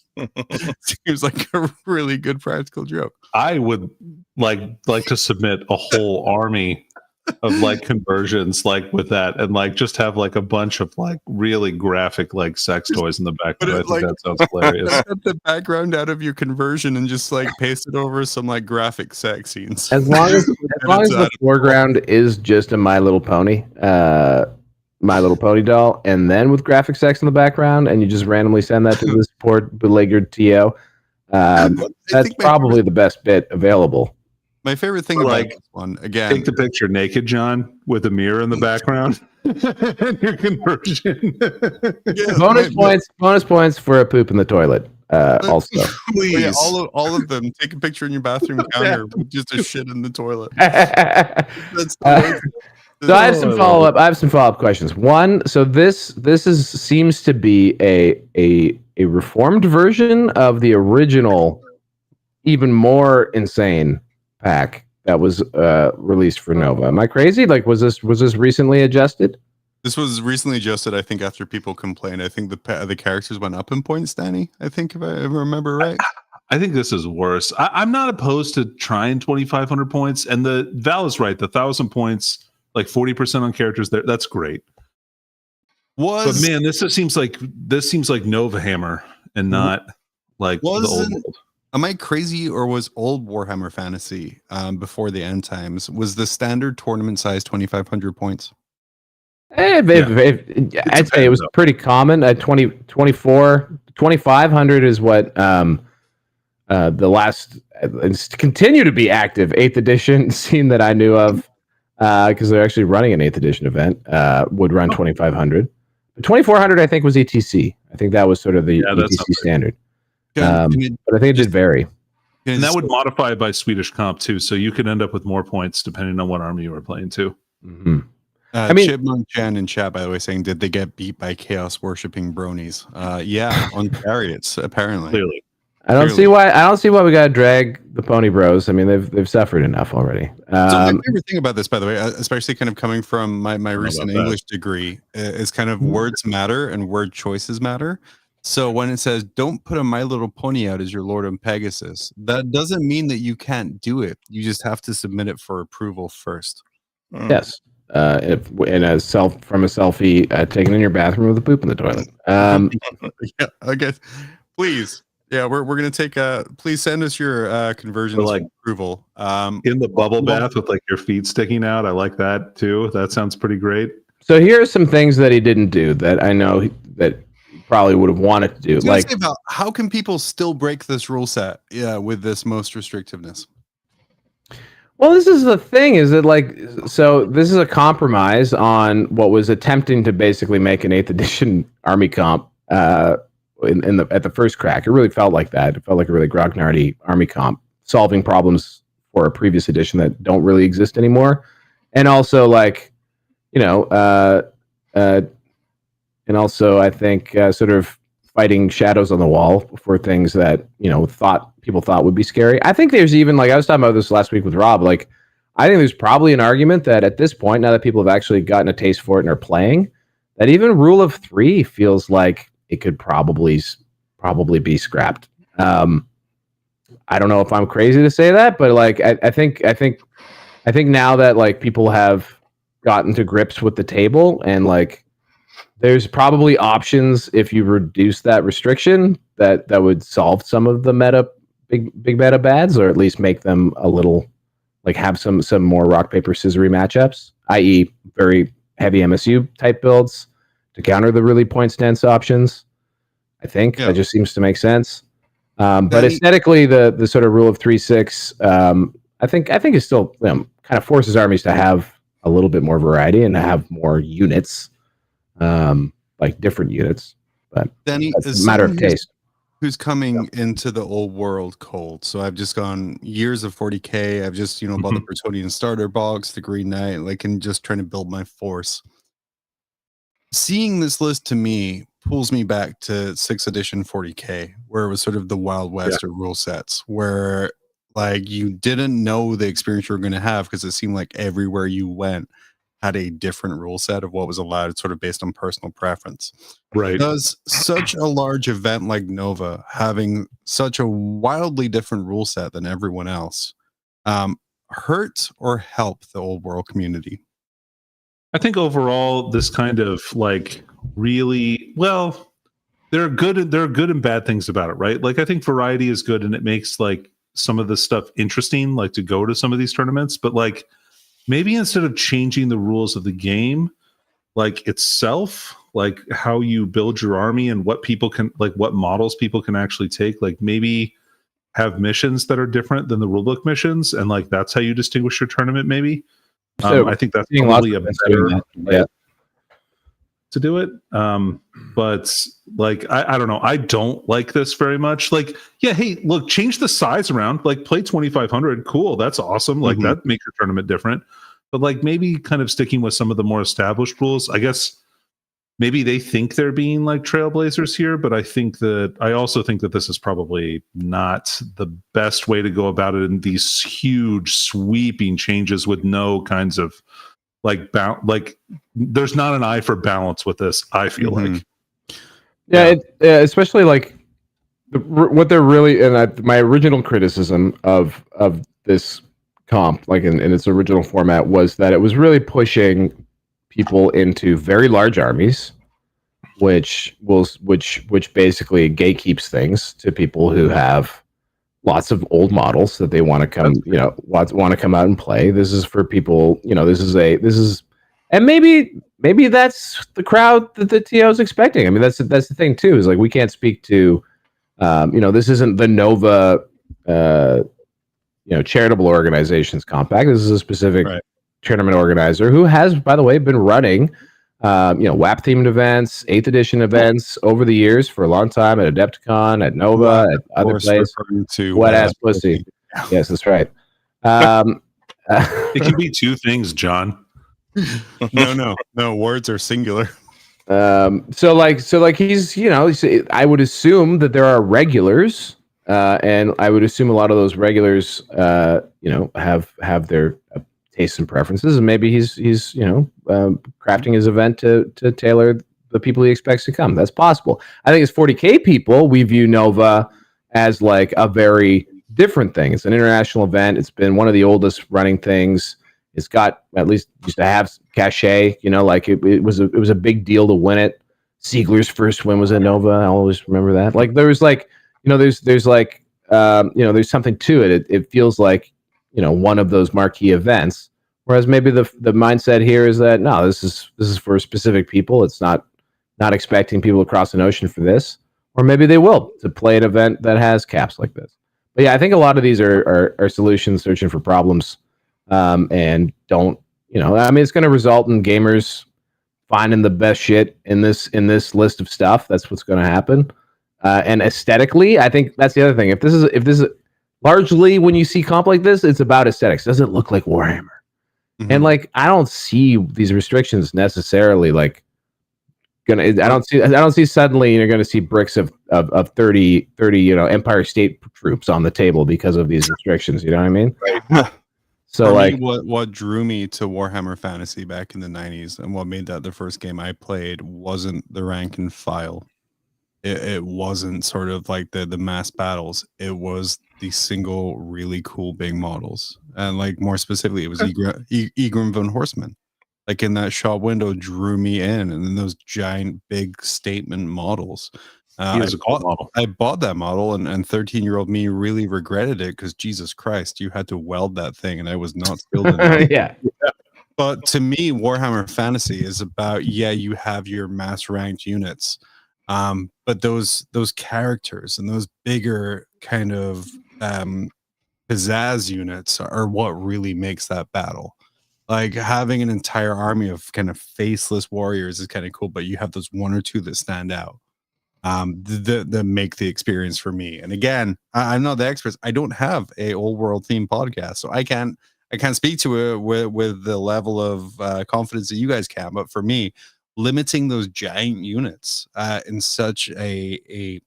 S3: seems like a really good practical joke.
S4: I would like to submit a whole army of like conversions like with that, and like just have like a bunch of like really graphic like sex toys in the background. I think that sounds hilarious.
S3: Cut the background out of your conversion and just like paste it over some like graphic sex scenes.
S6: As long as the foreground is just a My Little Pony, My Little Pony doll, and then with graphic sex in the background, and you just randomly send that to this poor beleaguered TO, that's probably the best bit available.
S3: My favorite thing about this one, again,
S4: take the picture naked, John, with a mirror in the background. Your conversion.
S3: Yeah,
S6: bonus points for a poop in the toilet. Also,
S3: please, all of them. Take a picture in your bathroom counter with just a shit in the toilet.
S6: So I have some follow-up questions. One, so this seems to be a reformed version of the original, even more insane pack that was released for Nova. Am I crazy? Like, was this recently adjusted?
S3: This was recently adjusted, I think, after people complained. I think the characters went up in points, Danny. I think, if I remember right.
S4: I think this is worse. I'm not opposed to trying 2,500 points, and the Val is right. The 1,000 points, like 40% on characters, there, that's great. But man, this seems like Nova Hammer and not like the old.
S3: Am I crazy, or was old Warhammer Fantasy before the end times, was the standard tournament size 2,500 points?
S6: I'd say it was pretty common. At 2,500 is what the last continue to be active 8th edition scene that I knew of, because they're actually running an 8th edition event, would run 2,500. 2,400 I think was ETC. I think that was sort of the ETC standard. But I think it did vary.
S4: And that would modify by Swedish comp too, so you could end up with more points depending on what army you were playing too.
S6: Mm-hmm.
S3: I mean, Chipmunk Chan in chat, by the way, saying, did they get beat by chaos worshipping bronies? Yeah, on chariots, apparently.
S4: Clearly.
S6: I don't see why we gotta drag the pony bros. I mean, they've suffered enough already.
S3: So my favorite thing about this, by the way, especially kind of coming from my recent English degree, is kind of words matter and word choices matter. So when it says, don't put a My Little Pony out as your Lord on Pegasus, that doesn't mean that you can't do it. You just have to submit it for approval first.
S6: Yes. From a selfie taken in your bathroom with a poop in the toilet.
S3: Yeah, I guess. Please. Yeah, we're gonna take please send us your conversions
S4: like,
S3: approval.
S4: In the bubble bath with like your feet sticking out. I like that too. That sounds pretty great.
S6: So here are some things that he didn't do that I know that he probably would have wanted to do. Like,
S3: how can people still break this rule set? Yeah, with this most restrictiveness.
S6: well, this is the thing, is that like, so this is a compromise on what was attempting to basically make an 8th edition army comp at the first crack. It really felt like that. It felt like a really grognardy army comp, solving problems for a previous edition that don't really exist anymore. And also like, and also I think sort of fighting shadows on the wall for things that people thought would be scary. I think there's even, like, I was talking about this last week with Rob, like I think there's probably an argument that at this point, now that people have actually gotten a taste for it and are playing, that even rule of 3 feels like it could probably be scrapped. I don't know if I'm crazy to say that, but like I think now that like people have gotten to grips with the table, and like there's probably options if you reduce that restriction that would solve some of the big meta bads, or at least make them a little, like, have some more rock paper scissory matchups, i.e. very heavy MSU type builds to counter the really points dense options. I think that just seems to make sense. But aesthetically, the sort of rule of 3-6, I think is still kind of forces armies to have a little bit more variety and to have more units, like different units. But
S3: Danny,
S6: it's a matter of taste.
S3: Who's coming into the old world cold? So I've just gone years of 40k. I've just bought the Bretonian starter box, the Green Knight, like, and just trying to build my force. Seeing this list to me pulls me back to 6th edition 40k, where it was sort of the Wild West of rule sets, where like you didn't know the experience you were going to have, because it seemed like everywhere you went had a different rule set of what was allowed, sort of based on personal preference.
S4: Right.
S3: Does such a large event like Nova, having such a wildly different rule set than everyone else, hurt or help the old world community?
S4: I think overall, this kind of like really, well, there are good and bad things about it, right? Like, I think variety is good, and it makes like some of this stuff interesting, like to go to some of these tournaments. But like, maybe instead of changing the rules of the game, like itself, like how you build your army and what people can, like what models people can actually take, like maybe have missions that are different than the rulebook missions, and like that's how you distinguish your tournament. Maybe.
S6: So
S4: I think that's probably a better way to do it. But like, I don't know. I don't like this very much. Like, yeah, hey, look, change the size around. Like, play 2,500. Cool, that's awesome. Like, that makes your tournament different. But like, maybe kind of sticking with some of the more established rules. I guess maybe they think they're being like trailblazers here, but I also think that this is probably not the best way to go about it in these huge sweeping changes with no kinds of like there's not an eye for balance with this, I feel like.
S6: Yeah. Especially like what they're really, and my original criticism of this comp, like in its original format, was that it was really pushing people into very large armies, which basically gatekeeps things to people who have lots of old models that they want to come, want to come out and play. This is for people, and maybe that's the crowd that the TO is expecting. I mean, that's the thing too, is like, we can't speak to, this isn't the Nova, charitable organizations compact. This is a specific tournament organizer who has, by the way, been running WAP themed events, 8th edition events over the years for a long time at Adepticon, at Nova, at other places. Wet ass pussy. Yes, that's right.
S4: It can be two things, John.
S3: No, words are singular.
S6: So he's, I would assume that there are regulars, and I would assume a lot of those regulars, have their tastes and preferences, and maybe he's crafting his event to tailor the people he expects to come. That's possible. I think as 40k people, we view Nova as like a very different thing. It's an international event. It's been one of the oldest running things. It's got, at least used to have, cachet. Like it was a big deal to win it. Siegler's first win was at Nova. I always remember that. Like there was like, there's like there's something to it. It feels like one of those marquee events. Whereas maybe the mindset here is that no, this is for specific people. It's not expecting people across an ocean for this, or maybe they will to play an event that has caps like this. But yeah, I think a lot of these are solutions searching for problems, and don't I mean, it's going to result in gamers finding the best shit in this list of stuff. That's what's going to happen. And aesthetically, I think that's the other thing. If this is largely when you see comp like this, it's about aesthetics. Does it look like Warhammer? Mm-hmm. And like, I don't see these restrictions necessarily like I don't see suddenly you're going to see bricks of 30 Empire State troops on the table because of these restrictions. You know what I mean?
S3: Right.
S6: So
S3: for
S6: like,
S3: me, what drew me to Warhammer Fantasy back in the 90s and what made that the first game I played wasn't the rank and file. It wasn't sort of like the mass battles. It was the single really cool big models. And like more specifically, it was Egrim von Horseman. Like in that shop window drew me in, and then those giant big statement models. I bought that model, and 13-year-old me really regretted it because Jesus Christ, you had to weld that thing, and I was not skilled enough.
S6: Yeah.
S3: But to me, Warhammer Fantasy is about you have your mass ranked units, but those characters and those bigger kind of pizzazz units are what really makes that battle. Like having an entire army of kind of faceless warriors is kind of cool, but you have those one or two that stand out. That make the experience for me. And again, I'm not the expert. I don't have a old world theme podcast, so I can't speak to it with the level of confidence that you guys can. But for me, limiting those giant units in such a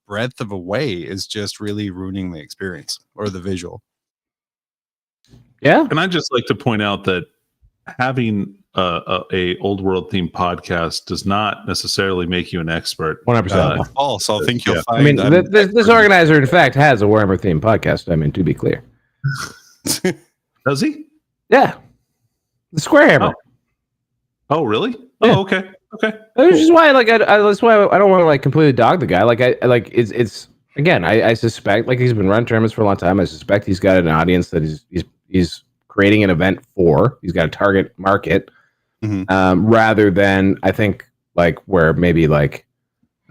S3: breadth of a way is just really ruining the experience or the visual.
S6: Yeah.
S4: And I'd just like to point out that having a old world themed podcast does not necessarily make you an expert.
S6: 100%.
S3: False. I think you'll find.
S6: I mean, this organizer, in fact, has a Warhammer themed podcast. I mean, to be clear.
S4: Does he?
S6: Yeah. The Square Hammer.
S4: Oh, really?
S6: Yeah.
S4: Oh, okay. Okay.
S6: Which is why, like, that's why I don't want to like completely dog the guy. Like, it's again, I suspect, like, he's been running tournaments for a long time. I suspect he's got an audience that he's creating an event for. He's got a target market, rather than I think like where maybe like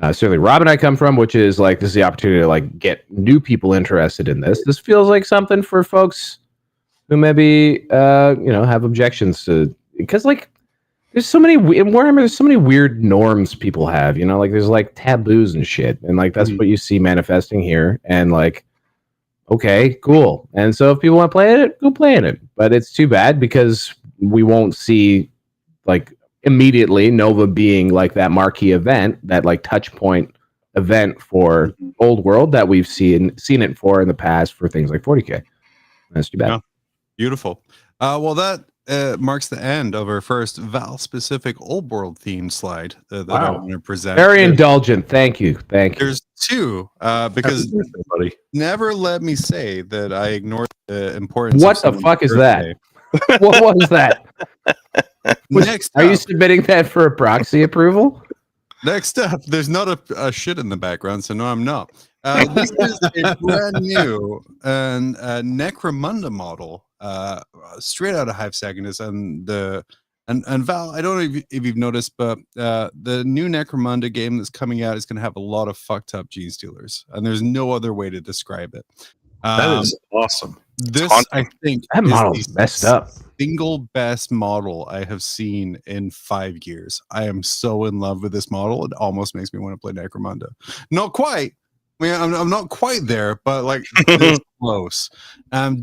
S6: certainly Rob and I come from, which is like this is the opportunity to like get new people interested in this. This feels like something for folks who maybe have objections to, because like there's so many in Warhammer. There's so many weird norms people have. Like there's like taboos and shit, and like that's what you see manifesting here, and like. Okay, cool. And so if people want to play it, go play in it. But it's too bad because we won't see like immediately Nova being like that marquee event, that like touch point event for old world that we've seen it for in the past for things like 40K. That's too bad.
S3: Yeah. Beautiful. Well, that marks the end of our first Val specific old world theme slide that I want to present.
S6: Very indulgent. Thank you.
S3: There's two because never let me say that I ignored the importance.
S6: What the fuck is that? What was that? Are you submitting that for a proxy approval?
S3: Next up, there's not a shit in the background, so no, I'm not. This is a brand new Necromunda model, straight out of Hive Saganus, and Val, I don't know if you've noticed, but the new Necromunda game that's coming out is going to have a lot of fucked up gene stealers, and there's no other way to describe it.
S4: That is awesome.
S3: This, I think,
S6: that model is messed up.
S3: Single best model I have seen in 5 years. I am so in love with this model. It almost makes me want to play Necromunda. Not quite. I mean, I'm not quite there, but like this close.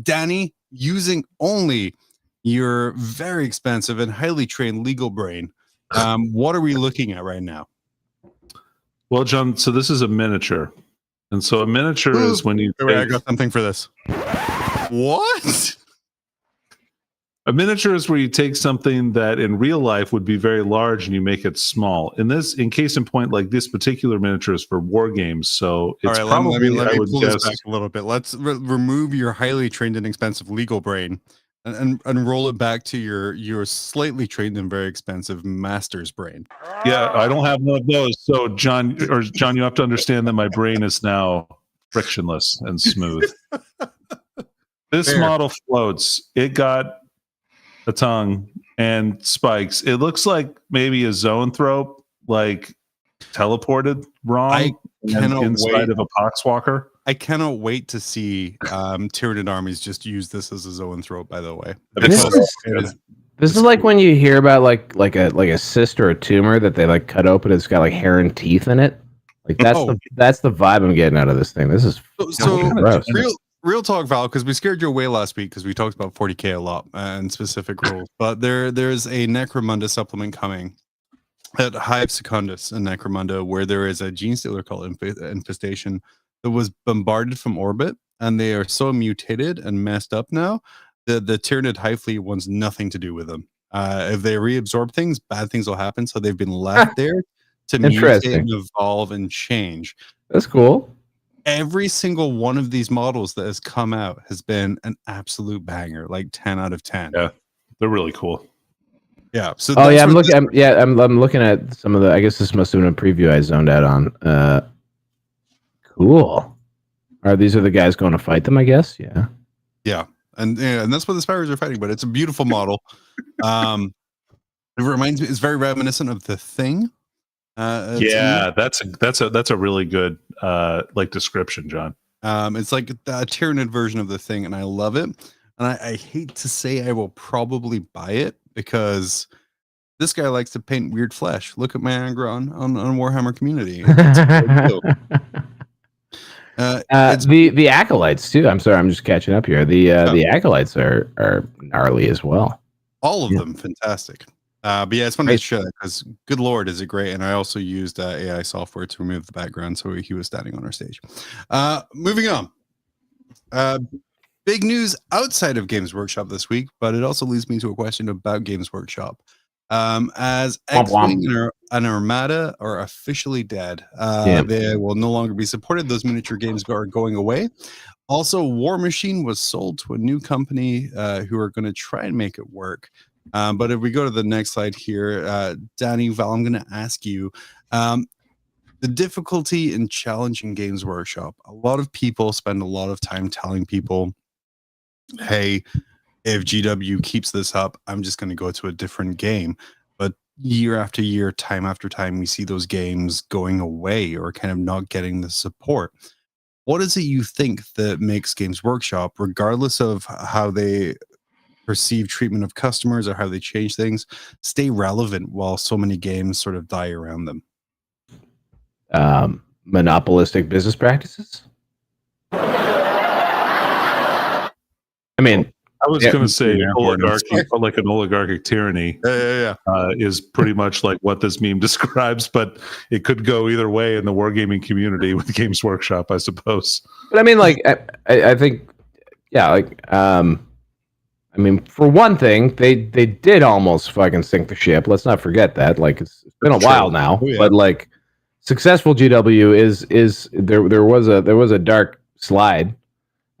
S3: Danny, using only your very expensive and highly trained legal brain, what are we looking at right now?
S4: Well, John, so this is a miniature. And so a miniature is when you
S3: I got something for this. What?
S4: A miniature is where you take something that in real life would be very large and you make it small. In case in point, like this particular miniature is for war games. So it's
S3: all right,
S4: probably,
S3: let me
S4: I would
S3: pull
S4: guess,
S3: this back a little bit. Let's remove your highly trained and expensive legal brain and roll it back to your slightly trained and very expensive master's brain.
S4: Yeah, I don't have one of those. So John, you have to understand that my brain is now frictionless and smooth. This model floats. It got a tongue and spikes. It looks like maybe a zoanthrope, like teleported wrong inside of a poxwalker.
S3: I cannot wait to see Tyranid armies just use this as a zoanthrope. By the way,
S6: This is like when you hear about like a cyst or a tumor that they like cut open. It's got like hair and teeth in it. Like that's the vibe I'm getting out of this thing. This is gross.
S3: Real talk, Val, because we scared you away last week because we talked about 40k a lot and specific rules. But there's a Necromunda supplement coming at Hive Secundus in Necromunda where there is a gene stealer called Infestation that was bombarded from orbit, and they are so mutated and messed up now that the Tyranid Hive Fleet wants nothing to do with them. If they reabsorb things, bad things will happen. So they've been left there to mutate and evolve and change.
S6: That's cool.
S3: Every single one of these models that has come out has been an absolute banger, like 10 out of 10.
S4: Yeah, they're really cool.
S3: Yeah. So
S6: I'm looking at some of the. I guess this must have been a preview I zoned out on. Cool. These are the guys going to fight them? I guess. Yeah.
S3: Yeah, and that's what the Spires are fighting. But it's a beautiful model. It reminds me. It's very reminiscent of the Thing.
S4: That's a really good like description, John.
S3: It's like a Tyranid version of the Thing, and I love it. And I hate to say I will probably buy it because this guy likes to paint weird flesh. Look at my anger on Warhammer Community.
S6: The acolytes too. I'm sorry, I'm just catching up here. The acolytes are gnarly as well.
S3: All of them fantastic. But yeah, it's funny to show that because good Lord, is it great. And I also used AI software to remove the background so he was standing on our stage. Moving on. Big news outside of Games Workshop this week, but it also leads me to a question about Games Workshop. As X-Wing and Armada are officially dead, they will no longer be supported. Those miniature games are going away. Also, War Machine was sold to a new company who are going to try and make it work. But if we go to the next slide here, Danny, Val, I'm going to ask you the difficulty in challenging Games Workshop. A lot of people spend a lot of time telling people, hey, if GW keeps this up, I'm just going to go to a different game. But year after year, time after time, we see those games going away or kind of not getting the support. What is it you think that makes Games Workshop, regardless of how they perceive treatment of customers or how they change things, stay relevant while so many games sort of die around them?
S6: Monopolistic business practices. I mean,
S4: I was going to say oligarchy, like an oligarchic tyranny, is pretty much like what this meme describes, but it could go either way in the wargaming community with Games Workshop, I suppose.
S6: But I mean, like, I think, I mean, for one thing, they did almost fucking sink the ship. Let's not forget that. Like, it's been a while now, but like, successful GW is there was a dark slide,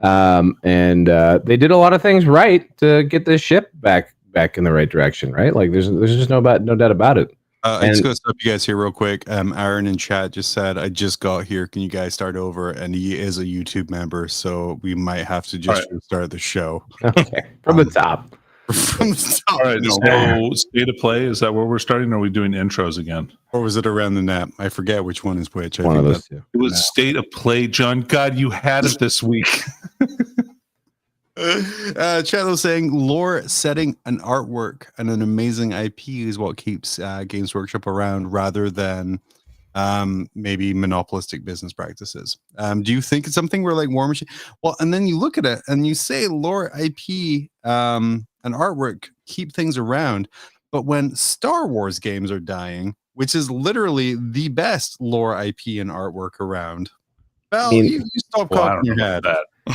S6: and they did a lot of things right to get this ship back in the right direction, right? Like, there's just no doubt about it.
S3: I just gotta stop you guys here real quick. Aaron in chat just said, I just got here. Can you guys start over? And he is a YouTube member, so we might have to just start the show.
S6: Okay. From the top.
S3: From the top.
S4: All right. So state of play, is that where we're starting? Or are we doing intros again?
S3: Or was it around the net? I forget which one is which.
S6: One of those two.
S4: It was state of play, John. God, you had it this week.
S3: Chad saying lore setting and artwork and an amazing IP is what keeps Games Workshop around rather than maybe monopolistic business practices. Do you think it's something where like War Machine? Well, and then you look at it and you say lore, IP, and artwork keep things around, but when Star Wars games are dying, which is literally the best lore, IP, and artwork around, well, you stop cocking your head.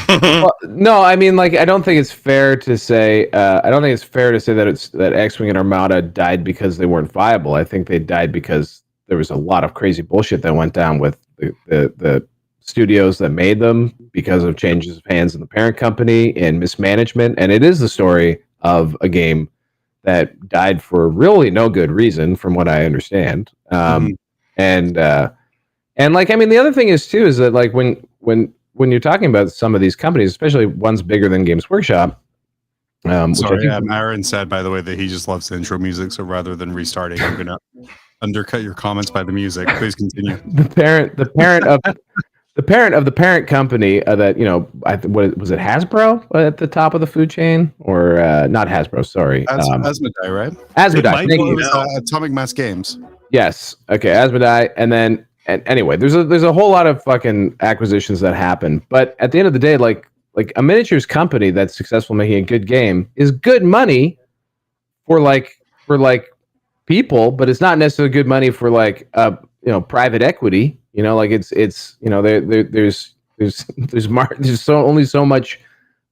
S6: Well, no, I mean, like, I don't think it's fair to say. That X-Wing and Armada died because they weren't viable. I think they died because there was a lot of crazy bullshit that went down with the studios that made them because of changes of hands in the parent company and mismanagement. And it is the story of a game that died for really no good reason, from what I understand. And like, I mean, the other thing is too is that like when you're talking about some of these companies, especially ones bigger than Games Workshop.
S3: Sorry, Aaron said, by the way, that he just loves the intro music. So rather than restarting, I'm gonna undercut your comments by the music. Please continue.
S6: The parent of the parent company that, you know, what was it, Hasbro at the top of the food chain, or not Hasbro? Sorry,
S3: Asmodee, right?
S6: Asmodee. Thank you.
S3: Atomic Mass Games.
S6: Yes. Okay, Asmodee, and anyway, there's a whole lot of fucking acquisitions that happen, but at the end of the day, like a miniatures company that's successful making a good game is good money for people, but it's not necessarily good money for like private equity. You know, like it's you know, there's only so much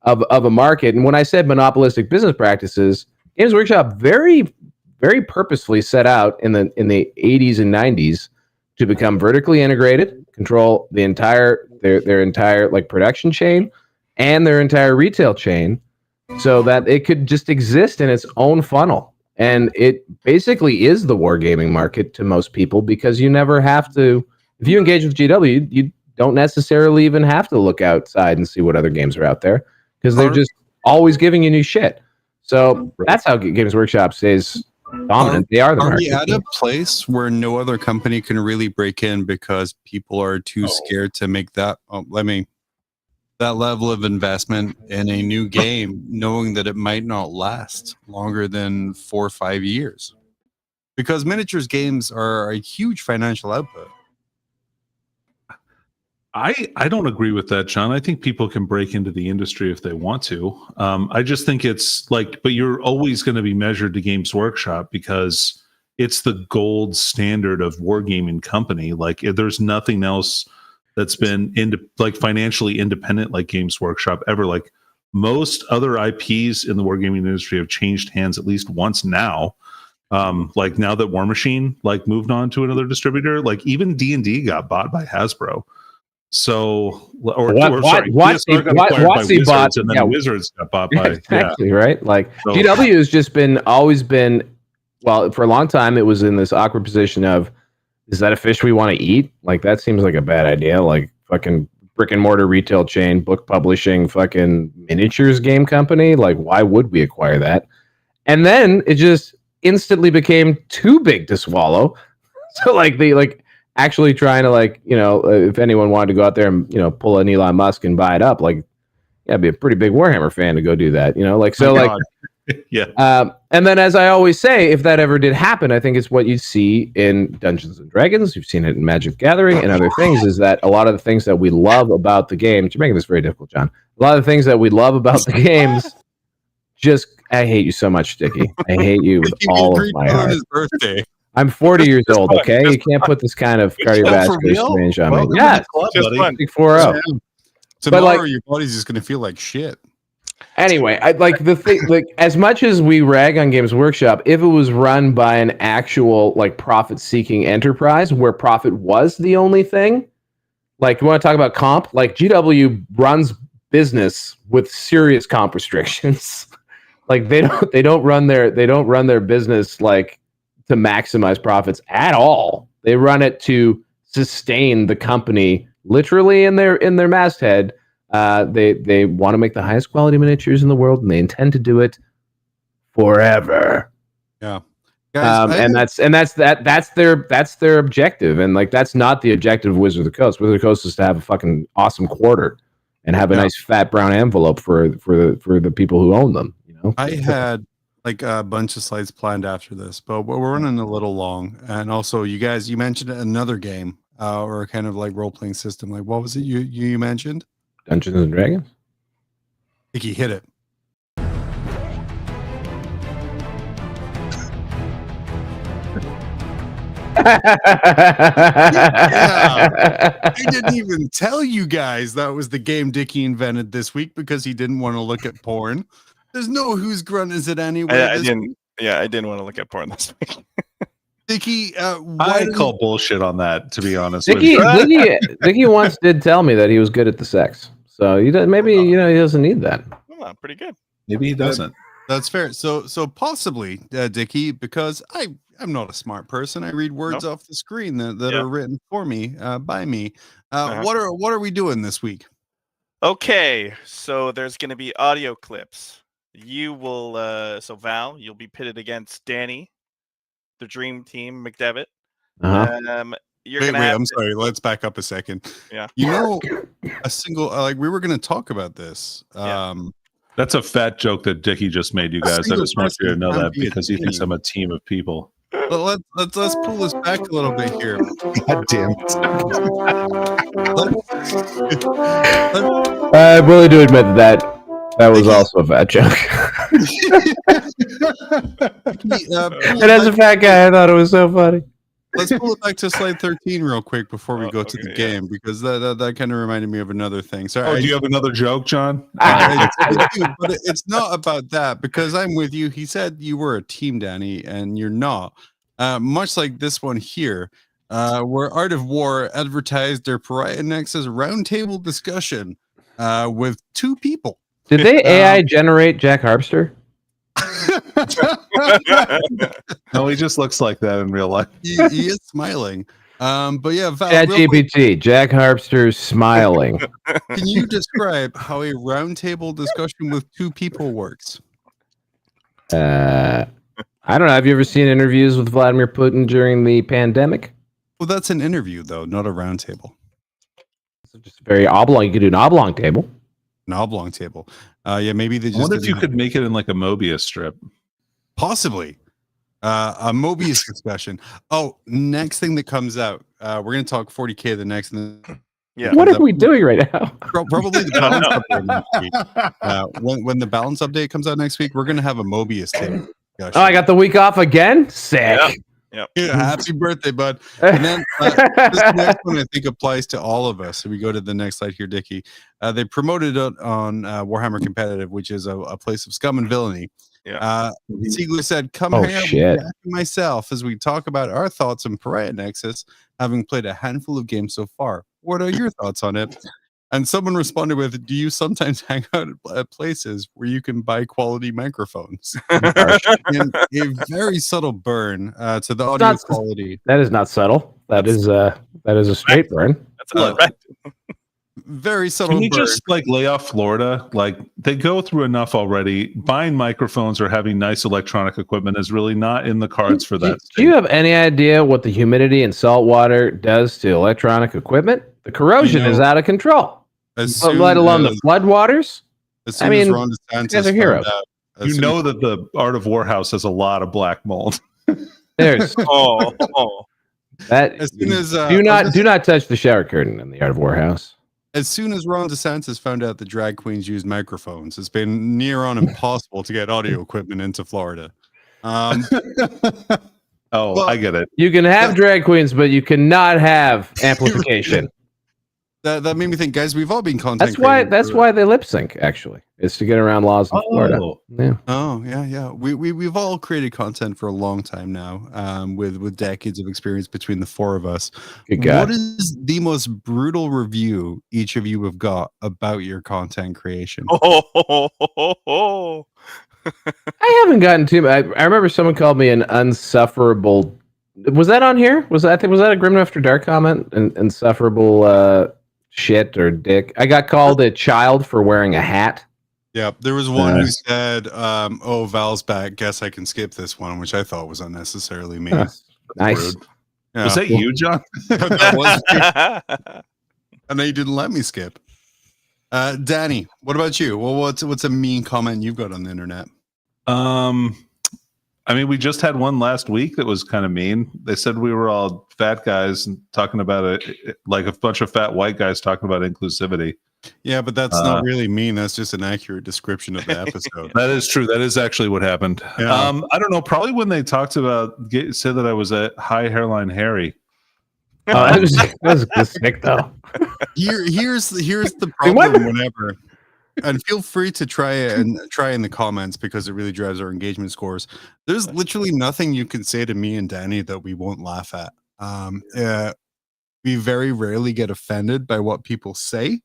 S6: of a market. And when I said monopolistic business practices, Games Workshop very, very purposefully set out in the 80s and 90s to become vertically integrated, control the entire their entire like production chain and their entire retail chain, so that it could just exist in its own funnel. And it basically is the wargaming market to most people, because you never have to, if you engage with GW, you don't necessarily even have to look outside and see what other games are out there, because they're just always giving you new shit. So that's how Games Workshop stays dominant. They are the market.
S3: Are we at a place where no other company can really break in because people are too scared to make that that level of investment in a new game, knowing that it might not last longer than 4 or 5 years? Because miniatures games are a huge financial output.
S4: I don't agree with that, John. I think people can break into the industry if they want to. I just think it's like, but you're always going to be measured to Games Workshop because it's the gold standard of wargaming company. Like, there's nothing else that's been financially independent like Games Workshop ever. Like, most other IPs in the wargaming industry have changed hands at least once now. Like now that War Machine moved on to another distributor, like even D&D got bought by Hasbro. So,
S6: WotC
S4: bought, and then Wizards got bought by
S6: exactly right. Like GW has just always been, well, for a long time it was in this awkward position of, is that a fish we want to eat? Like, that seems like a bad idea. Like, fucking brick and mortar retail chain, book publishing, fucking miniatures game company. Like, why would we acquire that? And then it just instantly became too big to swallow. So they actually trying to if anyone wanted to go out there and pull an Elon Musk and buy it up, yeah, be a pretty big Warhammer fan to go do that. Yeah. And then, as I always say, if that ever did happen, I think it's what you see in Dungeons and Dragons. You've seen it in Magic Gathering and other things. Is that a lot of the things that we love about the games? You're making this very difficult, John. A lot of the things that we love about the games. I hate you so much, Dickie. I hate you with all of my heart.
S3: His birthday.
S6: I'm 40 years old. Okay, you can't put this kind of cardiovascular strange on me. Yeah, 4-0.
S3: Tomorrow, your body's just going to feel like shit.
S6: Anyway, I like the thing. Like, as much as we rag on Games Workshop, if it was run by an actual profit-seeking enterprise where profit was the only thing, you want to talk about comp? Like, GW runs business with serious comp restrictions. They don't run their business to maximize profits at all. They run it to sustain the company literally in their masthead. They want to make the highest quality miniatures in the world, and they intend to do it forever.
S3: Yeah, guys,
S6: that's their objective, and that's not the objective of Wizard of the Coast. Wizard of the Coast is to have a fucking awesome quarter and have a nice fat brown envelope for the people who own them.
S3: I had a bunch of slides planned after this, but we're running a little long. And also, you guys, you mentioned another game or kind of role-playing system. What was it you mentioned?
S6: Dungeons and Dragons.
S3: Dickie, hit it. I didn't even tell you guys that was the game Dickie invented this week because he didn't want to look at porn. There's no whose grunt is it anyway.
S5: I didn't want to look at porn this week.
S3: Dickie,
S4: I call bullshit on that, to be honest with you.
S6: Dickie once did tell me that he was good at the sex. So maybe he doesn't need that.
S5: Oh, pretty good.
S4: Maybe he doesn't.
S3: That's fair. So possibly, Dickie, because I'm not a smart person. I read words off the screen that are written for me by me. What are we doing this week?
S5: Okay, so there's going to be audio clips. You will, so Val, you'll be pitted against Danny, the Dream Team, McDevitt.
S3: Wait, I'm sorry. Let's back up a second.
S5: Yeah.
S3: A single, we were going to talk about this.
S4: That's a fat joke that Dickie just made, you guys. I just want you to know that because he thinks I'm a team of people.
S3: Well, let's pull this back a little bit here.
S4: God damn it.
S6: I'm willing to admit that was also a fat joke. And as a fat guy, I thought it was so funny.
S3: Let's pull it back to slide 13 real quick before we go to the game, because that kind of reminded me of another thing. Sorry,
S4: do you have another joke, John?
S3: I do, but it's not about that, because I'm with you. He said you were a team, Danny, and you're not. Much like this one here, where Art of War advertised their Pariah Nexus roundtable discussion with two people.
S6: Did they AI generate Jack Harpster?
S4: No, he just looks like that in real life.
S3: He is smiling. But yeah, Val,
S6: ChatGPT, Jack Harpster's smiling.
S3: Can you describe how a roundtable discussion with two people works?
S6: I don't know. Have you ever seen interviews with Vladimir Putin during the pandemic?
S3: Well, that's an interview, though, not a roundtable.
S6: It's just very oblong. You could do an oblong table.
S3: An oblong table. Yeah, maybe they just.
S4: I wonder if you could make it in like a Mobius strip.
S3: Possibly. A Mobius discussion. Oh, next thing that comes out, we're going to talk 40K the next.
S6: Yeah. What are we doing right now?
S3: Probably the balance update next week. When the balance update comes out next week, we're going to have a Mobius table.
S6: Oh, I got the week off again? Sick.
S5: Yep.
S3: Yeah, happy birthday, bud. And then this next one I think applies to all of us. So we go to the next slide here, Dickie. They promoted it on Warhammer Competitive, which is a place of scum and villainy.
S5: Yeah.
S3: Ziegler said, come hang out with Jack and myself as we talk about our thoughts on Pariah Nexus, having played a handful of games so far. What are your thoughts on it? And someone responded with, do you sometimes hang out at places where you can buy quality microphones? And a very subtle burn to the audio quality.
S6: That is not subtle. That is a straight burn.
S5: That's a right.
S3: Very subtle.
S4: Can you
S3: burn.
S4: just lay off Florida? Like, they go through enough already. Buying microphones or having nice electronic equipment is really not in the cards for that.
S6: Do you have any idea what the humidity and salt water does to electronic equipment? The corrosion is out of control. Let alone the floodwaters.
S3: I mean, Ron DeSantis
S6: guys are heroes.
S4: You know that the Art of War house has a lot of black mold.
S6: There's that.
S3: As soon as
S6: do not touch the shower curtain in the Art of War house.
S3: As soon as Ron DeSantis found out the drag queens use microphones, it's been near on impossible to get audio equipment into Florida.
S4: I get it.
S6: You can have drag queens, but you cannot have amplification.
S3: That made me think, guys. We've all been content.
S6: That's why they lip sync. Actually, is to get around laws in Florida. Yeah.
S3: Oh yeah. We've all created content for a long time now, with decades of experience between the four of us.
S6: Good God.
S3: What is the most brutal review each of you have got about your content creation?
S6: I haven't gotten too. I remember someone called me an unsufferable. Was that on here? Was that a Grim After Dark comment? Insufferable. Shit or dick. I got called a child for wearing a hat.
S3: Yeah, there was one who said, "Oh, Val's back. Guess I can skip this one," which I thought was unnecessarily mean.
S6: Nice.
S3: Yeah.
S4: Was that you, John?
S3: That was me. And then you didn't let me skip. Danny, what about you? Well, what's a mean comment you've got on the internet?
S4: I mean, we just had one last week that was kind of mean. They said we were all fat guys and talking about it, like a bunch of fat white guys talking about inclusivity.
S3: Yeah, but that's not really mean. That's just an accurate description of the episode.
S4: That is true. That is actually what happened. Yeah. I don't know. Probably when they talked about, said that I was a high hairline Harry.
S6: That was sick though.
S3: Here's the problem. and feel free to try in the comments because it really drives our engagement scores. There's literally nothing you can say to me and Danny that we won't laugh at. We very rarely get offended by what people say.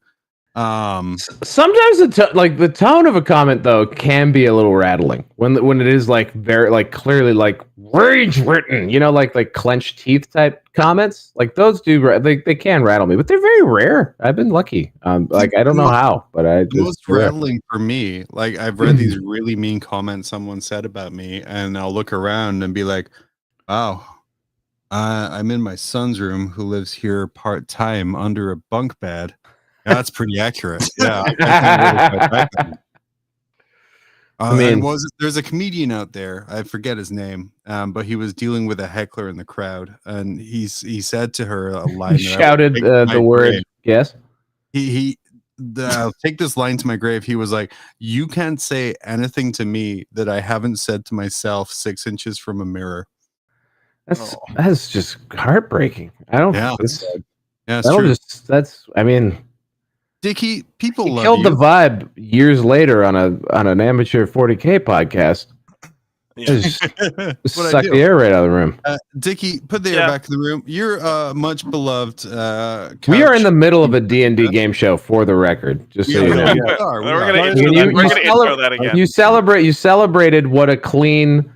S6: Sometimes the tone of a comment though can be a little rattling when it is like very like clearly like rage written, like clenched teeth type comments. Like those they can rattle me, but they're very rare. I've been lucky. Like I don't know how, but
S3: most rattling for me. Like I've read these really mean comments someone said about me, and I'll look around and be like, "Wow, I'm in my son's room who lives here part time under a bunk bed." That's pretty accurate. Yeah. There's a comedian out there. I forget his name, but he was dealing with a heckler in the crowd, and he said to her a line.
S6: He shouted the word. Yes.
S3: I'll take this line to my grave. He was like, "You can't say anything to me that I haven't said to myself 6 inches from a mirror."
S6: That's just heartbreaking. I don't.
S3: Yeah.
S6: That's true. I mean.
S3: Dickie, people love
S6: killed
S3: you.
S6: The vibe years later on an amateur 40K podcast. Just suck the air right out of the room.
S3: Dickie, put the air back in the room. You're much beloved.
S6: We are in the middle of a D&D game show, for the record. Just so you know.
S5: We're going to intro that again.
S6: You celebrated what a clean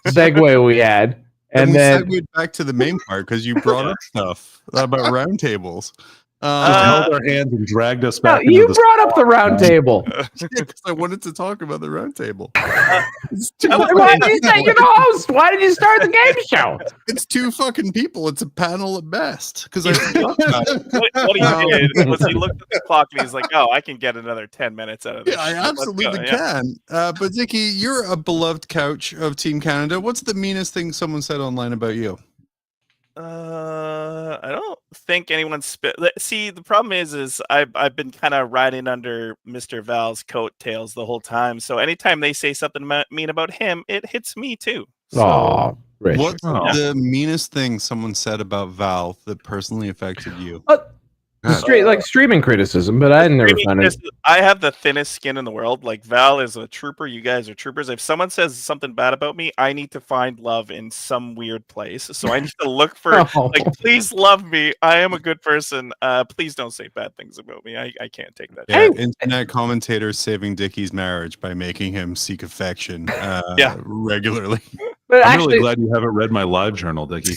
S6: segue we had.
S3: And then we segued back to the main part because you brought up stuff about roundtables.
S4: Held our hands and dragged us back.
S6: You brought up the round table
S3: because I wanted to talk about the round table.
S6: Why did you say you're the host? Why did you start the game show?
S3: It's 2 fucking people. It's a panel at best. Because
S5: what he did was he looked at the clock and he's like, "Oh, I can get another 10 minutes out of this."
S3: Yeah, I absolutely can. But Dickie, you're a beloved couch of Team Canada. What's the meanest thing someone said online about you?
S5: I don't think anyone See, the problem is I've been kind of riding under Mr. Val's coattails the whole time. So anytime they say something mean about him, it hits me too. So,
S3: what's the meanest thing someone said about Val that personally affected you?
S6: Straight like streaming criticism, but I never found it.
S5: I have the thinnest skin in the world. Like Val is a trooper. You guys are troopers. If someone says something bad about me, I need to find love in some weird place. So I need to look for please love me. I am a good person. Please don't say bad things about me. I can't take that.
S3: Yeah, internet commentators saving Dickie's marriage by making him seek affection regularly.
S6: But
S4: I'm really glad you haven't read my live journal, Dickie.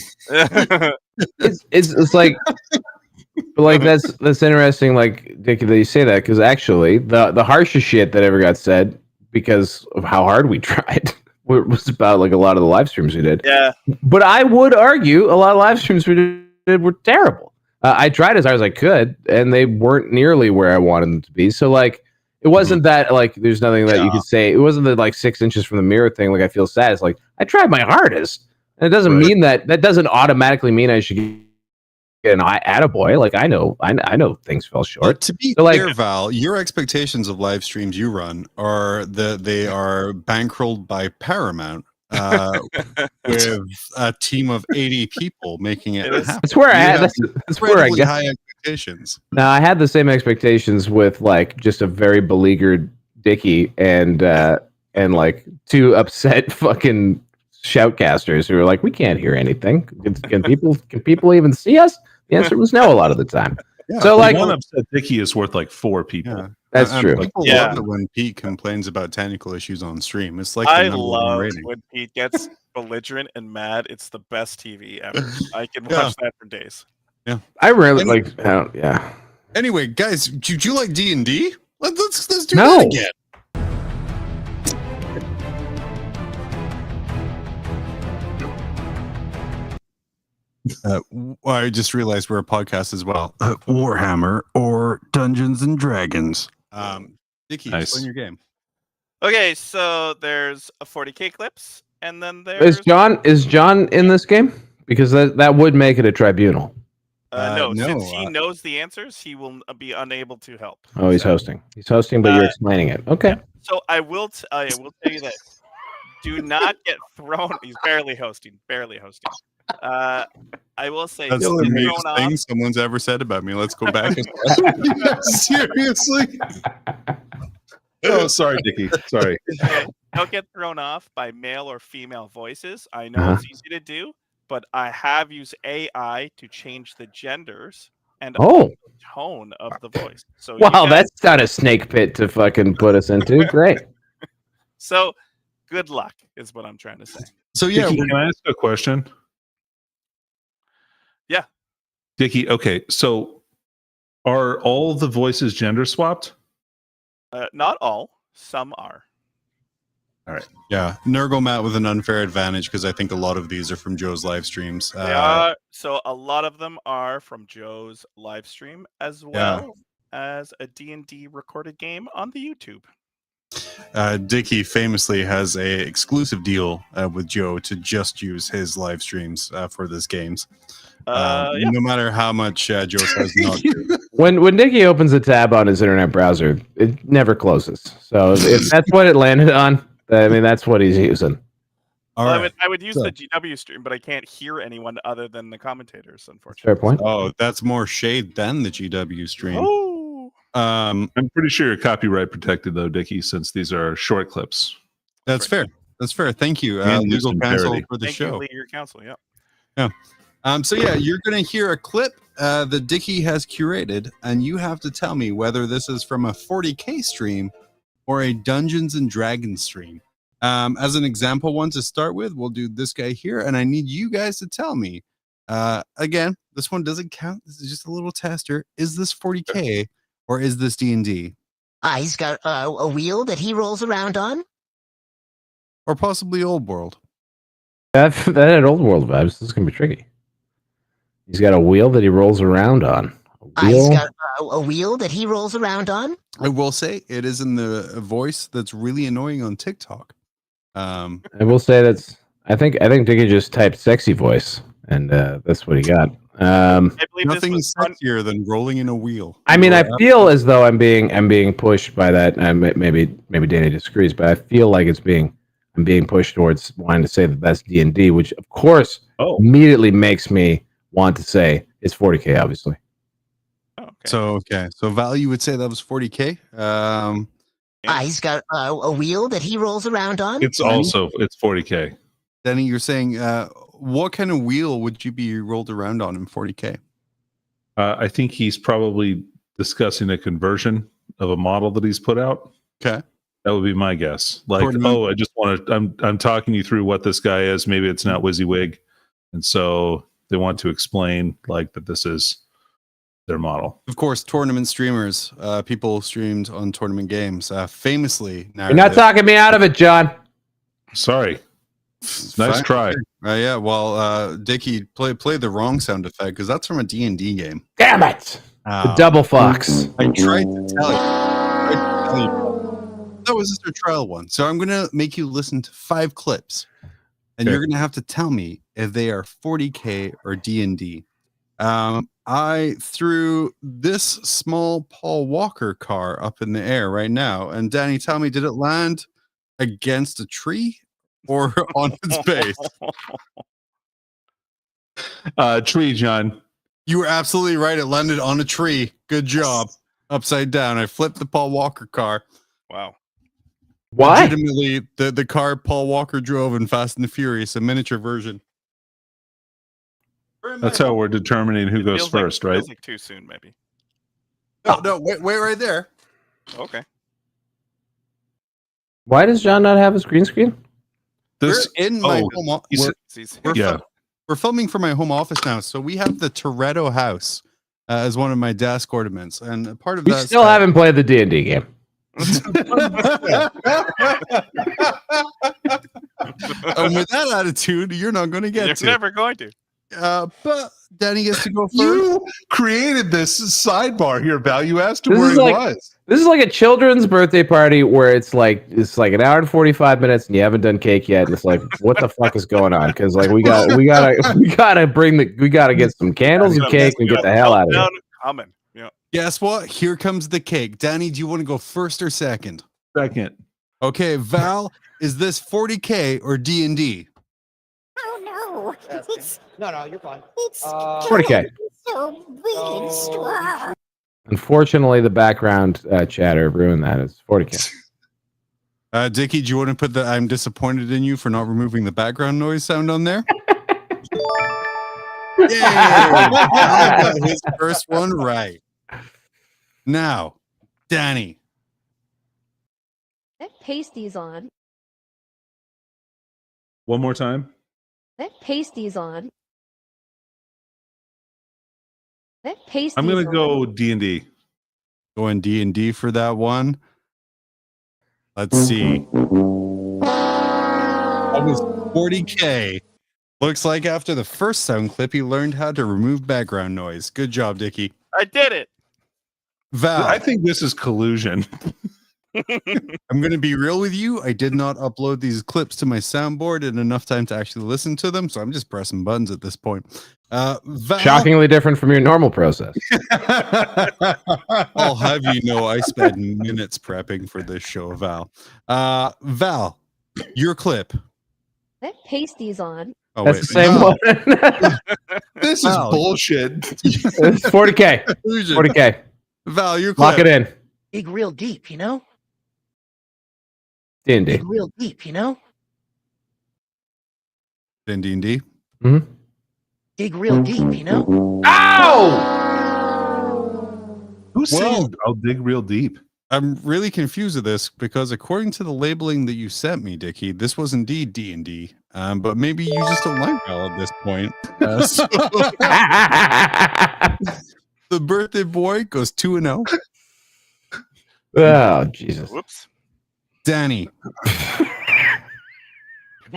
S6: It's like. But like that's interesting, like Dickie, that you say that, because actually the harshest shit that ever got said because of how hard we tried was about like a lot of the live streams we did.
S5: Yeah.
S6: But I would argue a lot of live streams we did were terrible. I tried as hard as I could, and they weren't nearly where I wanted them to be. So like it wasn't that like there's nothing that you could say. It wasn't the like 6 inches from the mirror thing. Like I feel sad. It's like I tried my hardest, and it doesn't mean that doesn't automatically mean I should get an attaboy. Like I know things fell short.
S3: But to be fair, Val, your expectations of live streams you run are that they are bankrolled by Paramount with a team of 80 people making it happen.
S6: That's where that's where I got
S3: high expectations.
S6: Now I had the same expectations with like just a very beleaguered Dickie and like 2 upset fucking shoutcasters who are like, we can't hear anything. Can people even see us? The answer was no a lot of the time.
S3: Yeah,
S6: so like
S4: one upset Dickie is worth like 4 people.
S3: Yeah.
S6: That's true.
S3: People love it when Pete complains about technical issues on stream. It's like
S5: I love when Pete gets belligerent and mad. It's the best TV ever. I can watch that for days.
S3: Yeah,
S6: I rarely
S3: Anyway, guys, did you like D&D? Let's do that again. I just realized we're a podcast as well. Warhammer or Dungeons and Dragons. Dickie, explain your game.
S5: Okay, so there's a 40K clips, and then there's
S6: is John in this game? Because that would make it a tribunal.
S5: No, since he knows the answers, he will be unable to help.
S6: Oh, he's hosting. He's hosting, but you're explaining it. Okay.
S5: So I will tell you this: do not get thrown. He's barely hosting. I will say
S3: that's the weirdest thing someone's ever said about me. Let's go back and seriously.
S4: Oh, sorry, Dickie. Sorry.
S5: Don't get thrown off by male or female voices. I know it's easy to do, but I have used AI to change the genders and the tone of the voice. So
S6: wow, that's not a snake pit to fucking put us into. Great.
S5: So good luck is what I'm trying to say.
S3: So yeah,
S4: Dickie, can I ask a question?
S5: Yeah.
S4: Dickie, okay, so are all the voices gender swapped?
S5: Not all. Some are.
S4: All right.
S3: yeah, Nergomat with an unfair advantage because I think a lot of these are from Joe's live streams.
S5: They are, so a lot of them are from Joe's live stream as well as a D&D recorded game on the YouTube.
S3: Dickie famously has a exclusive deal with Joe to just use his live streams for this games. No matter how much Joe says not to.
S6: When Dickie opens a tab on his internet browser, it never closes. So if that's what it landed on, I mean, that's what he's using.
S3: All
S5: well,
S3: right.
S5: I would use the GW stream, but I can't hear anyone other than the commentators, unfortunately.
S6: Fair point.
S3: Oh, that's more shade than the GW stream.
S5: Oh.
S4: I'm pretty sure you're copyright protected, though, Dickie, since these are short clips.
S3: That's fair. That's fair. Thank you, legal counsel for the show.
S5: Thank you, legal counsel. Yeah.
S3: Yeah. So yeah, you're gonna hear a clip that Dickie has curated, and you have to tell me whether this is from a 40K stream or a Dungeons and Dragons stream. As an example one to start with, we'll do this guy here, and I need you guys to tell me. Again, this one doesn't count. This is just a little tester. Is this 40K or is this D&D?
S7: He's got a wheel that he rolls around on.
S3: Or possibly Old World?
S6: That had old world vibes. This is gonna be tricky. He's got a wheel that he rolls around on.
S7: He's got a wheel that he rolls around on.
S3: I will say it is in the voice that's really annoying on TikTok.
S6: I will say I think Dickie just typed sexy voice, and that's what he got.
S5: I believe
S3: Nothing
S5: this was
S3: sexier than rolling in a wheel.
S6: I mean, I feel as though I'm being pushed by that. Maybe Danny disagrees, but I feel like I'm being pushed towards wanting to say that that's D&D, which of course immediately makes me want to say it's 40K, obviously.
S3: So Val, you would say that was 40K.
S7: He's got a wheel that he rolls around on.
S4: It's 40K.
S3: Denny, you're saying what kind of wheel would you be rolled around on in 40K?
S4: I think he's probably discussing a conversion of a model that he's put out.
S3: Okay.
S4: That would be my guess. Like, I just want to, I'm talking you through what this guy is. Maybe it's not WYSIWYG. And so they want to explain like that this is their model.
S3: Of course, tournament streamers, people streamed on tournament games, famously.
S6: You're not talking me out of it, John.
S4: Sorry. Nice try.
S3: Yeah, well, Dickie, play the wrong sound effect because that's from a D&D game.
S6: Damn it! The double fox.
S3: I tried to tell you. That was just a trial one. So I'm going to make you listen to 5 clips, and you're going to have to tell me if they are 40K or D&D. I threw this small Paul Walker car up in the air right now, and Danny, tell me, did it land against a tree or on its base?
S4: Tree, John.
S3: You were absolutely right. It landed on a tree. Good job. Upside down. I flipped the Paul Walker car.
S5: Wow.
S6: Why?
S3: Legitimately, the car Paul Walker drove in Fast and the Furious, a miniature version.
S4: That's how we're determining who goes first, right?
S5: Feels like too soon, maybe.
S3: No, wait right there.
S5: Okay.
S6: Why does John not have his green screen?
S3: We're in my home office.
S4: Yeah.
S3: We're filming for my home office now, so we have the Toretto house as one of my desk ornaments, and part of
S6: We
S3: that.
S6: still haven't played the D&D game.
S3: And with that attitude, you're not going to get to.
S5: You're never going to.
S3: But Danny gets to go first.
S4: You created this sidebar here, Val. You asked him
S6: This
S4: where
S6: is
S4: he
S6: like-
S4: was.
S6: This is like a children's birthday party where it's like an hour and 45 minutes and you haven't done cake yet, and it's like, what the fuck is going on? Because like we gotta get some candles and cake and get the hell out of here.
S5: Coming. Yeah.
S3: Guess what? Here comes the cake. Danny, do you want to go first or second?
S4: Second.
S3: Okay, Val, is this 40K or D&D?
S8: Oh no!
S9: No, you're fine.
S8: It's
S6: 40K.
S8: so big and strong.
S6: Unfortunately, the background chatter ruined that. It's 40K.
S3: Dickie, do you want to put the "I'm disappointed in you for not removing the background noise" sound on there? Yay! I got his first one right. Now, Danny.
S8: That pasty's on.
S4: One more time.
S8: That pasty's on. That pasty's
S4: I'm gonna
S8: on.
S4: go D&D.
S3: Going D&D for that one. Let's see. That was 40K. Looks like after the first sound clip, he learned how to remove background noise. Good job, Dickie.
S5: I did it.
S3: Val,
S4: I think this is collusion.
S3: I'm going to be real with you. I did not upload these clips to my soundboard in enough time to actually listen to them, so I'm just pressing buttons at this point. Val,
S6: Shockingly different from your normal process.
S3: I'll have you know I spent minutes prepping for this show, Val. Val, your clip.
S8: That pasty's on.
S3: Oh,
S6: That's
S3: wait,
S6: the same
S3: Val,
S6: one.
S4: This is
S3: Val.
S4: bullshit.
S6: It's 40K.
S3: Conclusion.
S6: 40K.
S3: Val, your clip.
S6: Lock it in.
S7: Dig real deep, you know?
S6: D&D.
S7: Dig real deep, you know?
S3: In D&D.
S7: Dig real deep, you know?
S4: Who's
S3: Well-
S4: saying I'll dig real deep?
S3: I'm really confused with this because according to the labeling that you sent me, Dickie, this was indeed D&D. But maybe you just don't like Val at this point. So the birthday boy goes 2-0.
S6: Oh, Jesus.
S5: Whoops.
S3: Danny,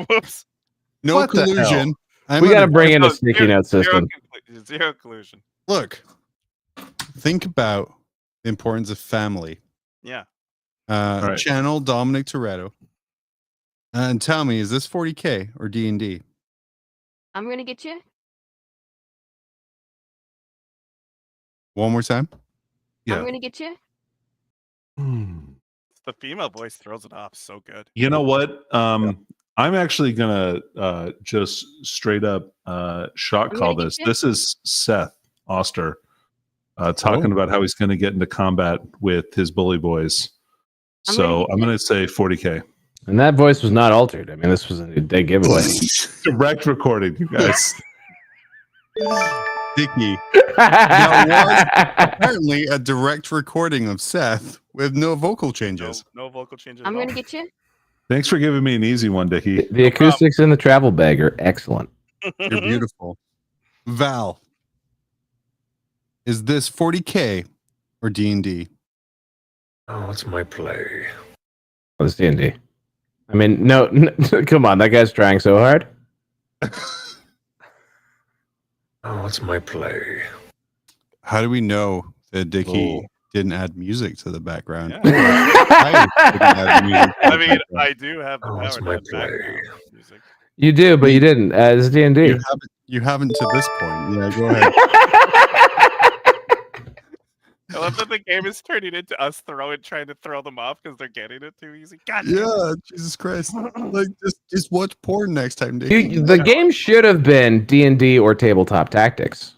S5: Whoops.
S3: no
S4: What the
S3: collusion. I'm
S6: We got to
S3: under-
S6: bring in a
S5: No,
S6: sticky note system.
S5: Zero collusion.
S3: Look. Think about the importance of family.
S5: Yeah.
S4: Right.
S3: Channel Dominic Toretto. And tell me, is this 40K or D&D?
S8: I'm gonna get you.
S3: One more time.
S4: Yeah.
S8: I'm gonna get you.
S5: The female voice throws it off so good.
S4: You know what? I'm actually gonna just straight up shot
S8: I'm
S4: call
S8: gonna get
S4: this.
S8: you.
S4: This is Seth Oster talking about how he's going to get into combat with his bully boys.
S8: I'm
S4: So
S8: gonna get
S4: I'm
S8: you.
S4: going to say 40K.
S6: And that voice was not altered. I mean, this was a dead giveaway.
S4: Direct recording, you guys.
S3: Dickie. That was apparently a direct recording of Seth with no vocal changes.
S5: No vocal changes.
S8: I'm
S5: at all.
S8: gonna get you.
S4: Thanks for giving me an easy one, Dickie.
S6: The acoustics in the travel bag are excellent.
S3: You're beautiful. Val, is this 40K or D&D?
S9: Oh, it's my play.
S6: Oh, it's D&D. I mean, no, come on. That guy's trying so hard.
S9: Oh, it's my play.
S3: How do we know that Dickie didn't add music to the background?
S5: Yeah.
S3: I didn't add music to
S5: I
S3: the
S5: mean,
S3: background.
S5: I do have the
S9: Oh,
S5: power
S9: it's
S5: to
S9: my
S5: add background music.
S6: You do, but you didn't. It's D&D.
S3: You haven't to this point. Yeah, go ahead.
S5: I love that the game is turning into us trying to throw them off because they're getting it too easy. God damn it.
S3: Yeah, Jesus Christ. Like just watch porn next time, Dickie.
S6: The game should have been D&D or tabletop tactics.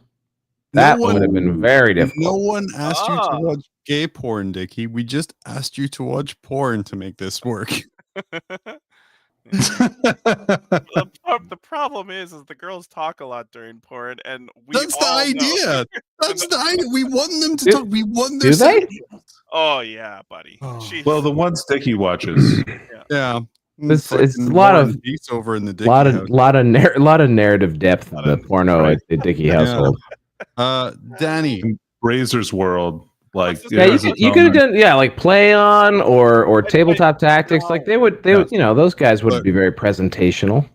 S6: That would have been very difficult.
S3: No one asked you
S5: Ah.
S3: to watch gay porn, Dickie. We just asked you to watch porn to make this work.
S5: The problem is the girls talk a lot during porn, and we
S3: That's the
S5: all know-
S3: idea. That's the idea. We want them to
S6: Do-
S3: talk. We want their
S6: do they?
S3: sex.
S5: Oh yeah, buddy.
S3: Oh.
S5: Jeez.
S4: Well, the ones Dickie watches.
S3: Yeah.
S6: It's a
S3: Fucking
S6: lot of-
S3: War and Peace over in the Dickie
S6: lot
S3: house.
S6: of narrative depth in the porno at the Dickie household.
S3: Danny.
S4: Razor's World. Like,
S6: Yeah,
S4: it has its
S6: you
S4: own-
S6: could have done like Play On or tabletop tactics. Like they would those guys would
S3: Look.
S6: be very presentational.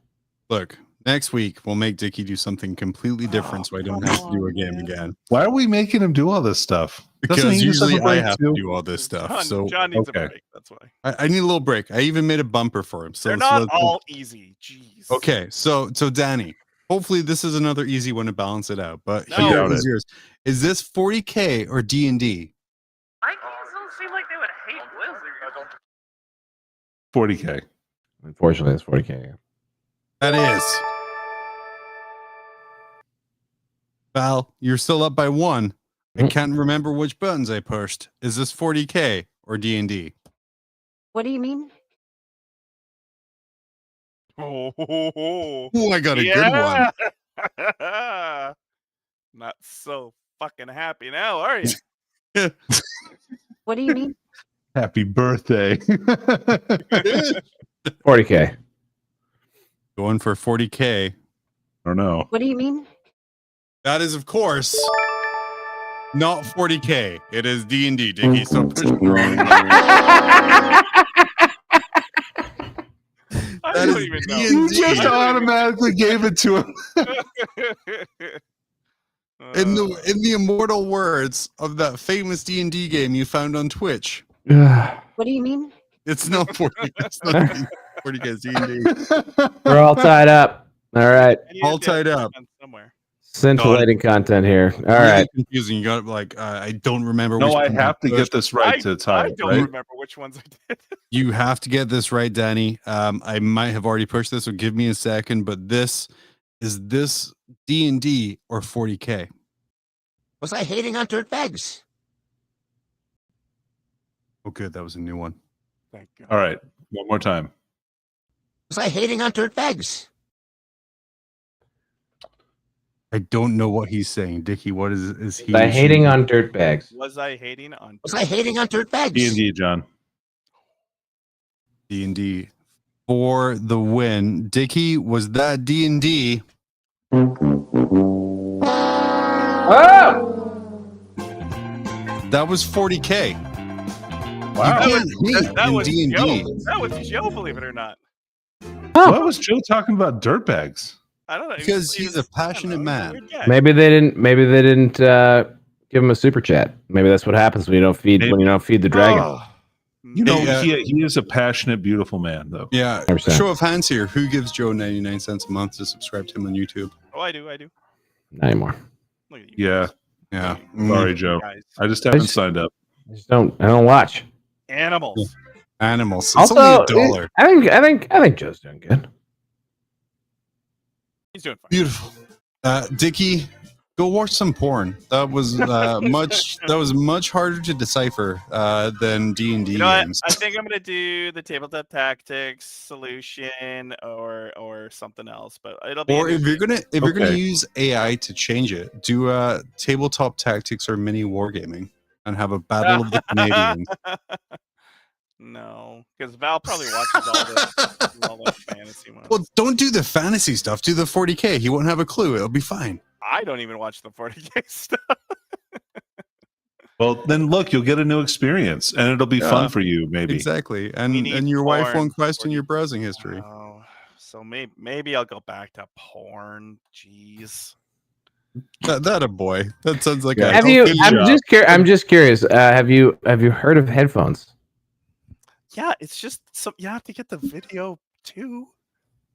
S3: Look, next week we'll make Dickie do something completely different, so I don't have to do a game again.
S4: Why are we making him do all this stuff? Doesn't
S3: Because
S4: he just have a
S3: usually I
S4: break
S3: have
S4: too?
S3: to do all this stuff.
S5: John,
S3: So
S5: John needs
S4: okay.
S5: a break. That's why.
S3: I need a little break. I even made a bumper for him. So
S5: They're
S3: so
S5: not
S3: let's-
S5: all easy. Jeez.
S3: Okay, so Danny, hopefully this is another easy one to balance it out. But
S5: No.
S3: here
S4: Doubt
S3: is
S4: it.
S3: yours. Is this 40K or D&D?
S5: Vikings don't seem like they would hate Wizards.
S4: 40K.
S6: Unfortunately, it's 40K.
S3: That is. Val, you're still up by one. I
S6: Mm.
S3: can't remember which buttons I pushed. Is this 40K or D&D?
S8: What do you mean?
S3: Oh, I got a good one.
S5: Not so fucking happy now, are you?
S8: What do you mean?
S4: Happy birthday.
S6: 40K.
S3: Going for 40K.
S4: I don't know.
S8: What do you mean?
S3: That is, of course, not 40K. It is D&D, Dickie. So
S5: I
S3: That
S5: don't
S3: is
S5: even know.
S3: D&D.
S4: You just automatically gave it to him.
S3: in the immortal words of that famous D&D game you found on Twitch,
S8: What do you mean?
S3: it's not 40. It's not 40K. It's D&D.
S6: We're all tied up. All right.
S5: I need
S3: all
S5: to get
S3: tied up.
S5: somewhere.
S6: Scintillating content here. All
S3: Really
S6: right.
S3: confusing. You got I don't remember.
S4: No,
S3: which
S4: I
S3: one
S4: have to
S3: you
S4: get
S3: pushed.
S4: this right to tie
S5: I
S4: it,
S5: don't
S4: right?
S5: remember which ones I did.
S3: You have to get this right, Danny. I might have already pushed this, so give me a second. But this D&D or 40K?
S7: Was I hating on dirtbags?
S3: Oh, good. That was a new one.
S5: Thank God.
S4: All right. One more time.
S7: Was I hating on dirtbags?
S3: I don't know what he's saying, Dickie. What is he?
S6: By hating on dirtbags.
S5: Was I hating on?
S7: Was I hating on dirtbags?
S4: D&D, John.
S3: D&D for the win. Dickie, was that D&D?
S6: Oh!
S3: That was 40K.
S4: Wow.
S3: You can't hate
S5: That
S3: in
S5: was
S3: D&D.
S5: Joe. That was Joe. Believe it or not.
S4: What was Joe talking about dirtbags?
S5: I don't know.
S3: Because he's a passionate man.
S6: Maybe they didn't give him a super chat. Maybe that's what happens when you don't feed the dragon.
S4: Oh, you know,
S3: Hey,
S4: he is a passionate, beautiful man, though.
S3: Yeah.
S6: 100%.
S3: Show of hands here. Who gives Joe 99 cents a month to subscribe to him on YouTube?
S5: Oh, I do.
S6: Not anymore.
S5: Look at you.
S4: Yeah.
S3: Yeah.
S4: Sorry, Joe.
S5: Guys.
S4: I just haven't signed up.
S6: I don't watch.
S5: Animals.
S3: Animals. It's
S6: Also,
S3: only $1.
S6: I think Joe's doing good.
S5: He's doing fine.
S3: Beautiful. Dickie, go watch some porn. That was much harder to decipher than D&D
S5: You know what?
S3: games.
S5: I think I'm gonna do the tabletop tactics solution or something else, but it'll be.
S3: Or if you're gonna
S4: Okay.
S3: use AI to change it, do tabletop tactics or mini wargaming and have a battle of the Canadians.
S5: No, because Val probably watches all the fantasy ones.
S3: Well, don't do the fantasy stuff. Do the 40K. He won't have a clue. It'll be fine.
S5: I don't even watch the 40K stuff.
S4: Well, then look, you'll get a new experience, and it'll be
S3: Yeah.
S4: fun for you, maybe.
S3: Exactly.
S5: We
S3: And
S5: need
S3: your wife
S5: porn
S3: won't question
S5: 40K.
S3: your browsing history.
S5: Oh, so maybe I'll go back to porn. Jeez.
S3: That a boy. That sounds like a
S6: Have you?
S4: good
S6: I'm
S4: job.
S6: just curious. Have you heard of headphones?
S5: Yeah, it's just so you have to get the video too,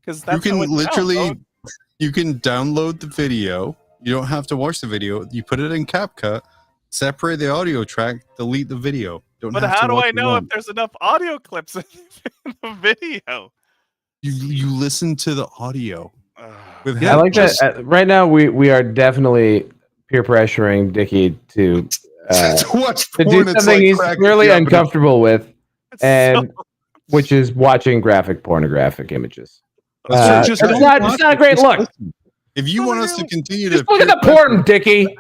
S5: because
S3: You
S5: that's
S3: can
S5: how it's
S3: literally
S5: downloaded.
S3: you can download the video. You don't have to watch the video. You put it in CapCut, separate the audio track, delete the video. Don't
S5: But
S3: have
S5: how
S3: to
S5: do
S3: watch
S5: I
S3: it
S5: know
S3: once.
S5: if there's enough audio clips in the video?
S3: You listen to the audio with
S6: I like
S3: headphones.
S6: that. Right now, we are definitely peer pressuring Dickie to
S3: To watch
S6: do
S3: porn, it's
S6: something
S3: like
S6: he's
S3: cracking
S6: clearly
S3: you up in a-
S6: uncomfortable with,
S5: It's
S6: and
S5: so-
S6: which is watching pornographic images.
S3: That's
S4: Just
S3: right.
S6: it's not a great
S4: just
S6: look.
S4: listen.
S3: If you want us to continue to
S6: Just look at
S3: peer
S6: the porn, Dickie.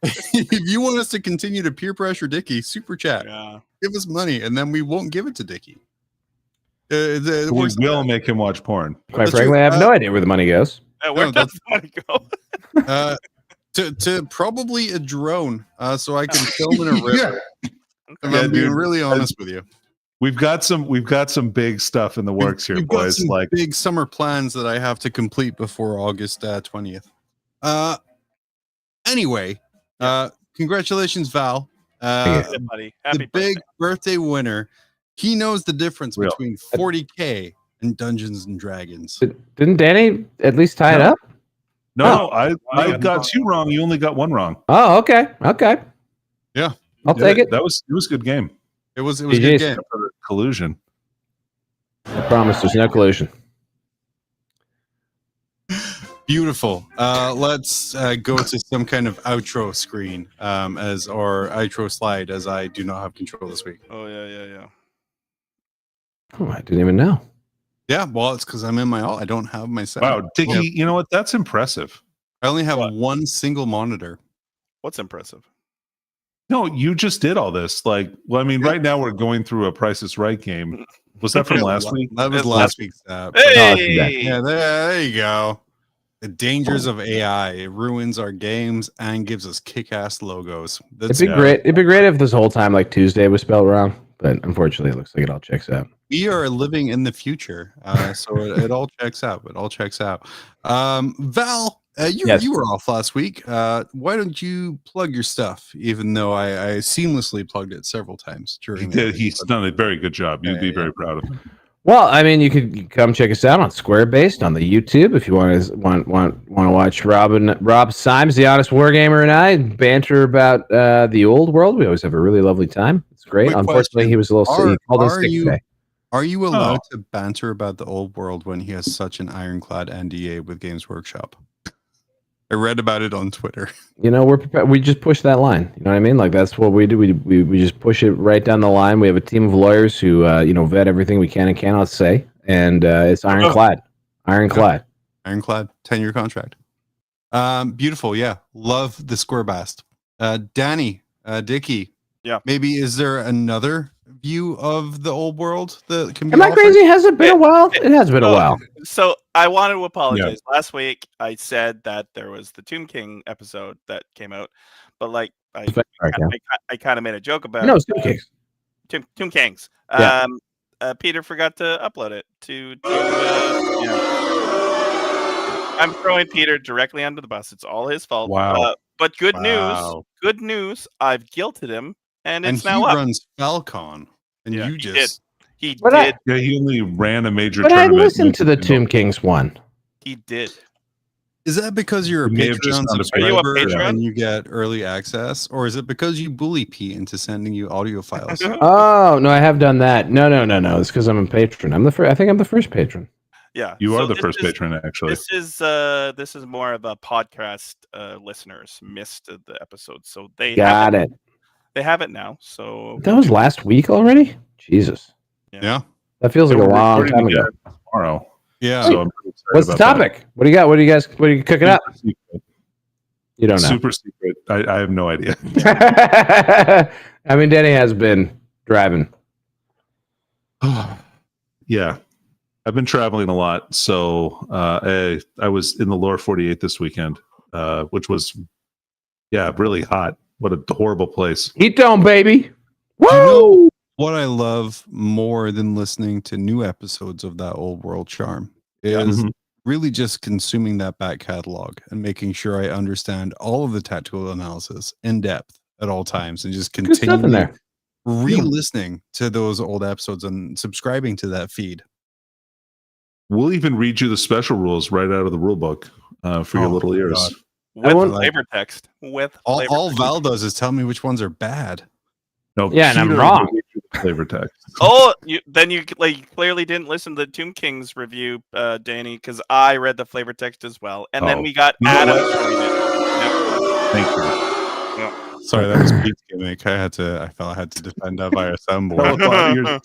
S3: if you want us to continue to peer pressure Dickie, super chat.
S5: yeah.
S3: Give us money, and then we won't give it to Dickie. It
S4: We
S3: works like
S4: will
S3: that.
S4: make him watch porn.
S6: Quite
S3: That's
S6: frankly,
S3: true.
S6: I have no idea where the money goes.
S5: Where
S3: No,
S5: does the money go?
S3: To probably a drone, so I can film in a river. If
S4: Yeah,
S3: I'm being
S4: dude.
S3: really honest with you.
S4: We've got some big stuff in the works here,
S3: We've got
S4: boys.
S3: some
S4: Like,
S3: big summer plans that I have to complete before August 20th. Anyway, congratulations, Val.
S5: Yeah, buddy. Happy
S3: The big birthday winner. He knows the difference
S4: Real.
S3: between 40K and Dungeons and Dragons.
S6: Didn't Danny at least tie it
S4: No.
S6: up?
S4: no, I
S5: yeah.
S4: got two wrong. You only got one wrong.
S6: Oh, okay.
S3: Yeah.
S6: I'll take it.
S4: It was a good game.
S3: It was a
S6: GG's.
S3: good game.
S4: Collusion.
S6: I promise there's no collusion.
S3: Beautiful. Let's go to some kind of outro screen as our outro slide, as I do not have control this week.
S5: Oh yeah.
S6: Oh, I didn't even know.
S3: Yeah, well, it's because I'm in my alt. I don't have my setup.
S4: Wow, Dickie, you know what? That's impressive.
S3: I only have
S5: What?
S3: one single monitor.
S5: What's impressive?
S4: No, you just did all this. Like, well, I mean, right now we're going through a Price is Right game. Was that from last week?
S3: That was
S5: It's
S3: last week's app.
S5: Hey!
S3: Yeah, there you go. The dangers of AI. It ruins our games and gives us kick-ass logos.
S6: It'd be great. It'd be great if this whole time like Tuesday was spelled wrong, but unfortunately, it looks like it all checks out.
S3: We are living in the future, so it all checks out. It all checks out. Val, you were off last week. Why don't you plug your stuff? Even though I seamlessly plugged it several times during.
S4: He's done a very good job. You'd be very proud of him.
S6: Well, I mean, you could come check us out on Squarebased on the YouTube if you want to watch Rob Symes, the Honest Wargamer, and I banter about the old world. We always have a really lovely time. It's great.
S3: Quick
S6: Unfortunately,
S3: question.
S6: he was a little sick. He called in sick today.
S3: Are you allowed to banter about the old world when he has such an ironclad NDA with Games Workshop? I read about it on Twitter.
S6: You know, we just push that line. You know what I mean? Like that's what we do. We just push it right down the line. We have a team of lawyers who vet everything we can and cannot say, and it's ironclad.
S3: 10-year contract. Beautiful. Yeah, love the Squarebast. Danny, Dickie.
S5: Yeah.
S3: Maybe is there another view of the old world that can be?
S6: Am I
S3: offered?
S6: crazy? Has it been a while? It has been a while.
S5: So I wanted to apologize. Last week I said that there was the Tomb King episode that came out, but like I kind of made a joke about
S6: No, it's Tomb Kings.
S5: Tomb Kings.
S6: Yeah.
S5: Peter forgot to upload it to I'm throwing Peter directly under the bus. It's all his fault.
S4: Wow.
S5: But good news. I've guilted him, and it's
S3: he
S5: now up.
S3: runs Falcon, and you just
S5: He
S6: But
S5: did.
S4: Yeah, he only ran a major
S6: But I
S4: tournament.
S6: listened to the Tomb Kings one.
S5: He did.
S3: Is that because you're a
S4: You may have just
S3: Patreon
S4: found a
S3: subscriber
S5: Patreon?
S3: and you get early access, or is it because you bully Pete into sending you audio files?
S6: Oh no, I have done that. No. It's because I'm a patron. I'm the first. I think I'm the first patron.
S5: Yeah,
S4: You
S5: so
S4: are the
S5: this
S4: first
S5: is-
S4: patron, actually.
S5: This is more of a podcast. Listeners missed the episode, so they
S6: Got
S5: have
S6: it.
S5: They have it now. So
S6: That was last week already. Jesus,
S3: Yeah,
S6: that feels like a
S4: We're
S6: long
S4: recording
S6: time ago.
S4: again tomorrow.
S3: yeah.
S4: So I'm pretty excited
S6: What's the
S4: about that.
S6: topic? What do you got? What are you cooking up?
S4: Super secret.
S6: You don't know.
S4: Super secret. I have no idea.
S6: I mean, Danny has been driving.
S4: Yeah. I've been traveling a lot. So I was in the lower 48 this weekend, which was, really hot. What a horrible place.
S6: Heat dome, baby.
S3: Do you
S6: Woo!
S3: know what I love more than listening to new episodes of that old world charm is
S4: Mhm.
S3: really just consuming that back catalog and making sure I understand all of the tactical analysis in depth at all times and just
S6: Good stuff in
S3: continually
S6: there.
S3: re-listening to those old episodes and subscribing to that feed.
S4: We'll even read you the special rules right out of the rule book for your
S3: Oh,
S4: little ears.
S3: God.
S5: with
S6: won't-
S5: flavor text. With
S3: All
S5: flavor
S3: Val does is tell me which ones are bad.
S4: No,
S6: Yeah, and I'm
S4: Peter
S6: wrong.
S4: will read you the flavor text.
S5: Oh, you clearly didn't listen to the Tomb Kings review, Danny, because I read the flavor text as well, and then
S4: Oh.
S5: we got
S4: You know
S5: Adam.
S4: what?
S5: to read it.
S4: Thank you.
S3: Sorry, that was Pete's gimmick. I felt I had to defend that via soundboard.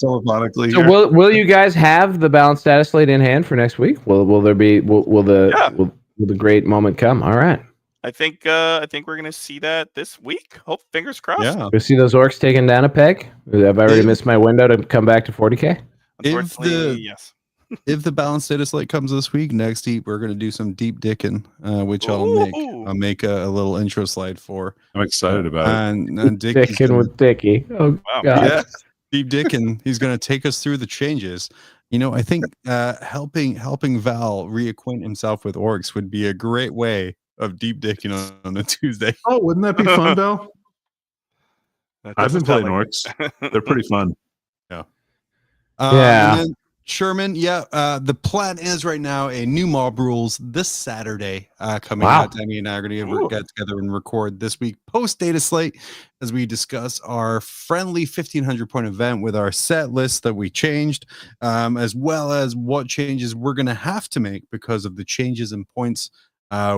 S4: Telephonically.
S6: So
S4: here.
S6: will you guys have the balanced status slate in hand for next week? Will there be will the great moment come? All right.
S5: I think we're gonna see that this week. Hope fingers crossed.
S3: Yeah.
S6: We see those orcs taking down a peg. Have I already missed my window to come back to 40K?
S5: Unfortunately, yes.
S3: If the balance status light comes this week, next week we're going to do some deep dicking, which
S5: Ooh.
S3: I'll make a little intro slide for.
S4: I'm excited about it.
S3: And Dickie's
S6: Dicking
S3: gonna,
S6: with Dickie. Oh
S5: Wow.
S6: God.
S3: yeah, deep dicking. He's going to take us through the changes. You know, I think helping Val reacquaint himself with orcs would be a great way of deep dicking on a Tuesday.
S4: Oh, wouldn't that be fun, Val?
S5: That
S4: I've been
S5: doesn't sound
S4: playing
S5: like
S4: orcs. They're pretty fun.
S6: Yeah.
S3: And then Sherman, the plan is right now a new mob rules this Saturday coming
S6: Wow.
S3: out. Danny and I are going to get together and record this week post data slate as we discuss our friendly 1500 point event with our set list that we changed, as well as what changes we're going to have to make because of the changes in points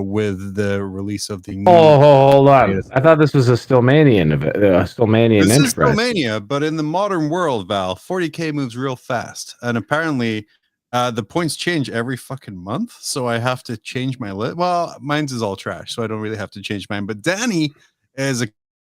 S3: with the release of the new.
S6: Hold on. I thought this was a Stillmanian event. Stillmanian
S3: This is
S6: enterprise.
S3: Romania, but in the modern world, Val, 40K moves real fast. And apparently The points change every fucking month, so I have to change my list. Well, mine's is all trash, so I don't really have to change mine. But Danny is a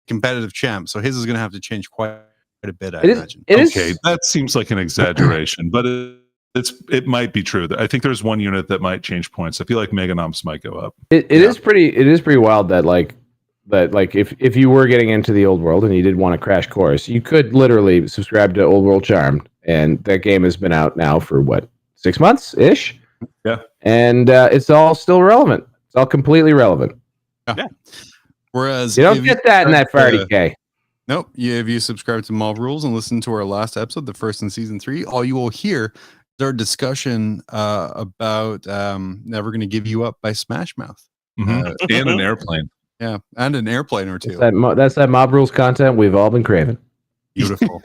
S3: competitive champ, so his is going to have to change quite a bit, I imagine.
S4: Okay, that seems like an exaggeration, but it might be true. I think there's one unit that might change points. I feel like Meganoms might go up.
S6: It is pretty wild that if you were getting into the old world and you did want to crash course, you could literally subscribe to Old World Charmed, and that game has been out now for what, 6 months ish?
S4: Yeah,
S6: and it's all still relevant. It's all completely relevant.
S3: Yeah. Whereas
S6: you don't get that in that 40K.
S3: Nope. If you subscribe to Mob Rules and listen to our last episode, the first in season 3, all you will hear is our discussion about Never Gonna Give You Up by Smash Mouth.
S4: And an airplane.
S3: Yeah, and an airplane or two.
S6: That's that Mob Rules content we've all been craving.
S3: Beautiful.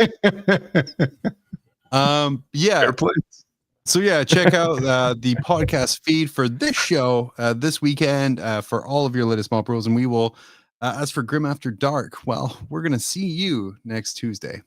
S3: Yeah.
S4: Airplanes.
S3: So yeah, check out the podcast feed for this show this weekend for all of your latest Mob Rules, and we will, as for Grim After Dark, well, we're gonna see you next Tuesday.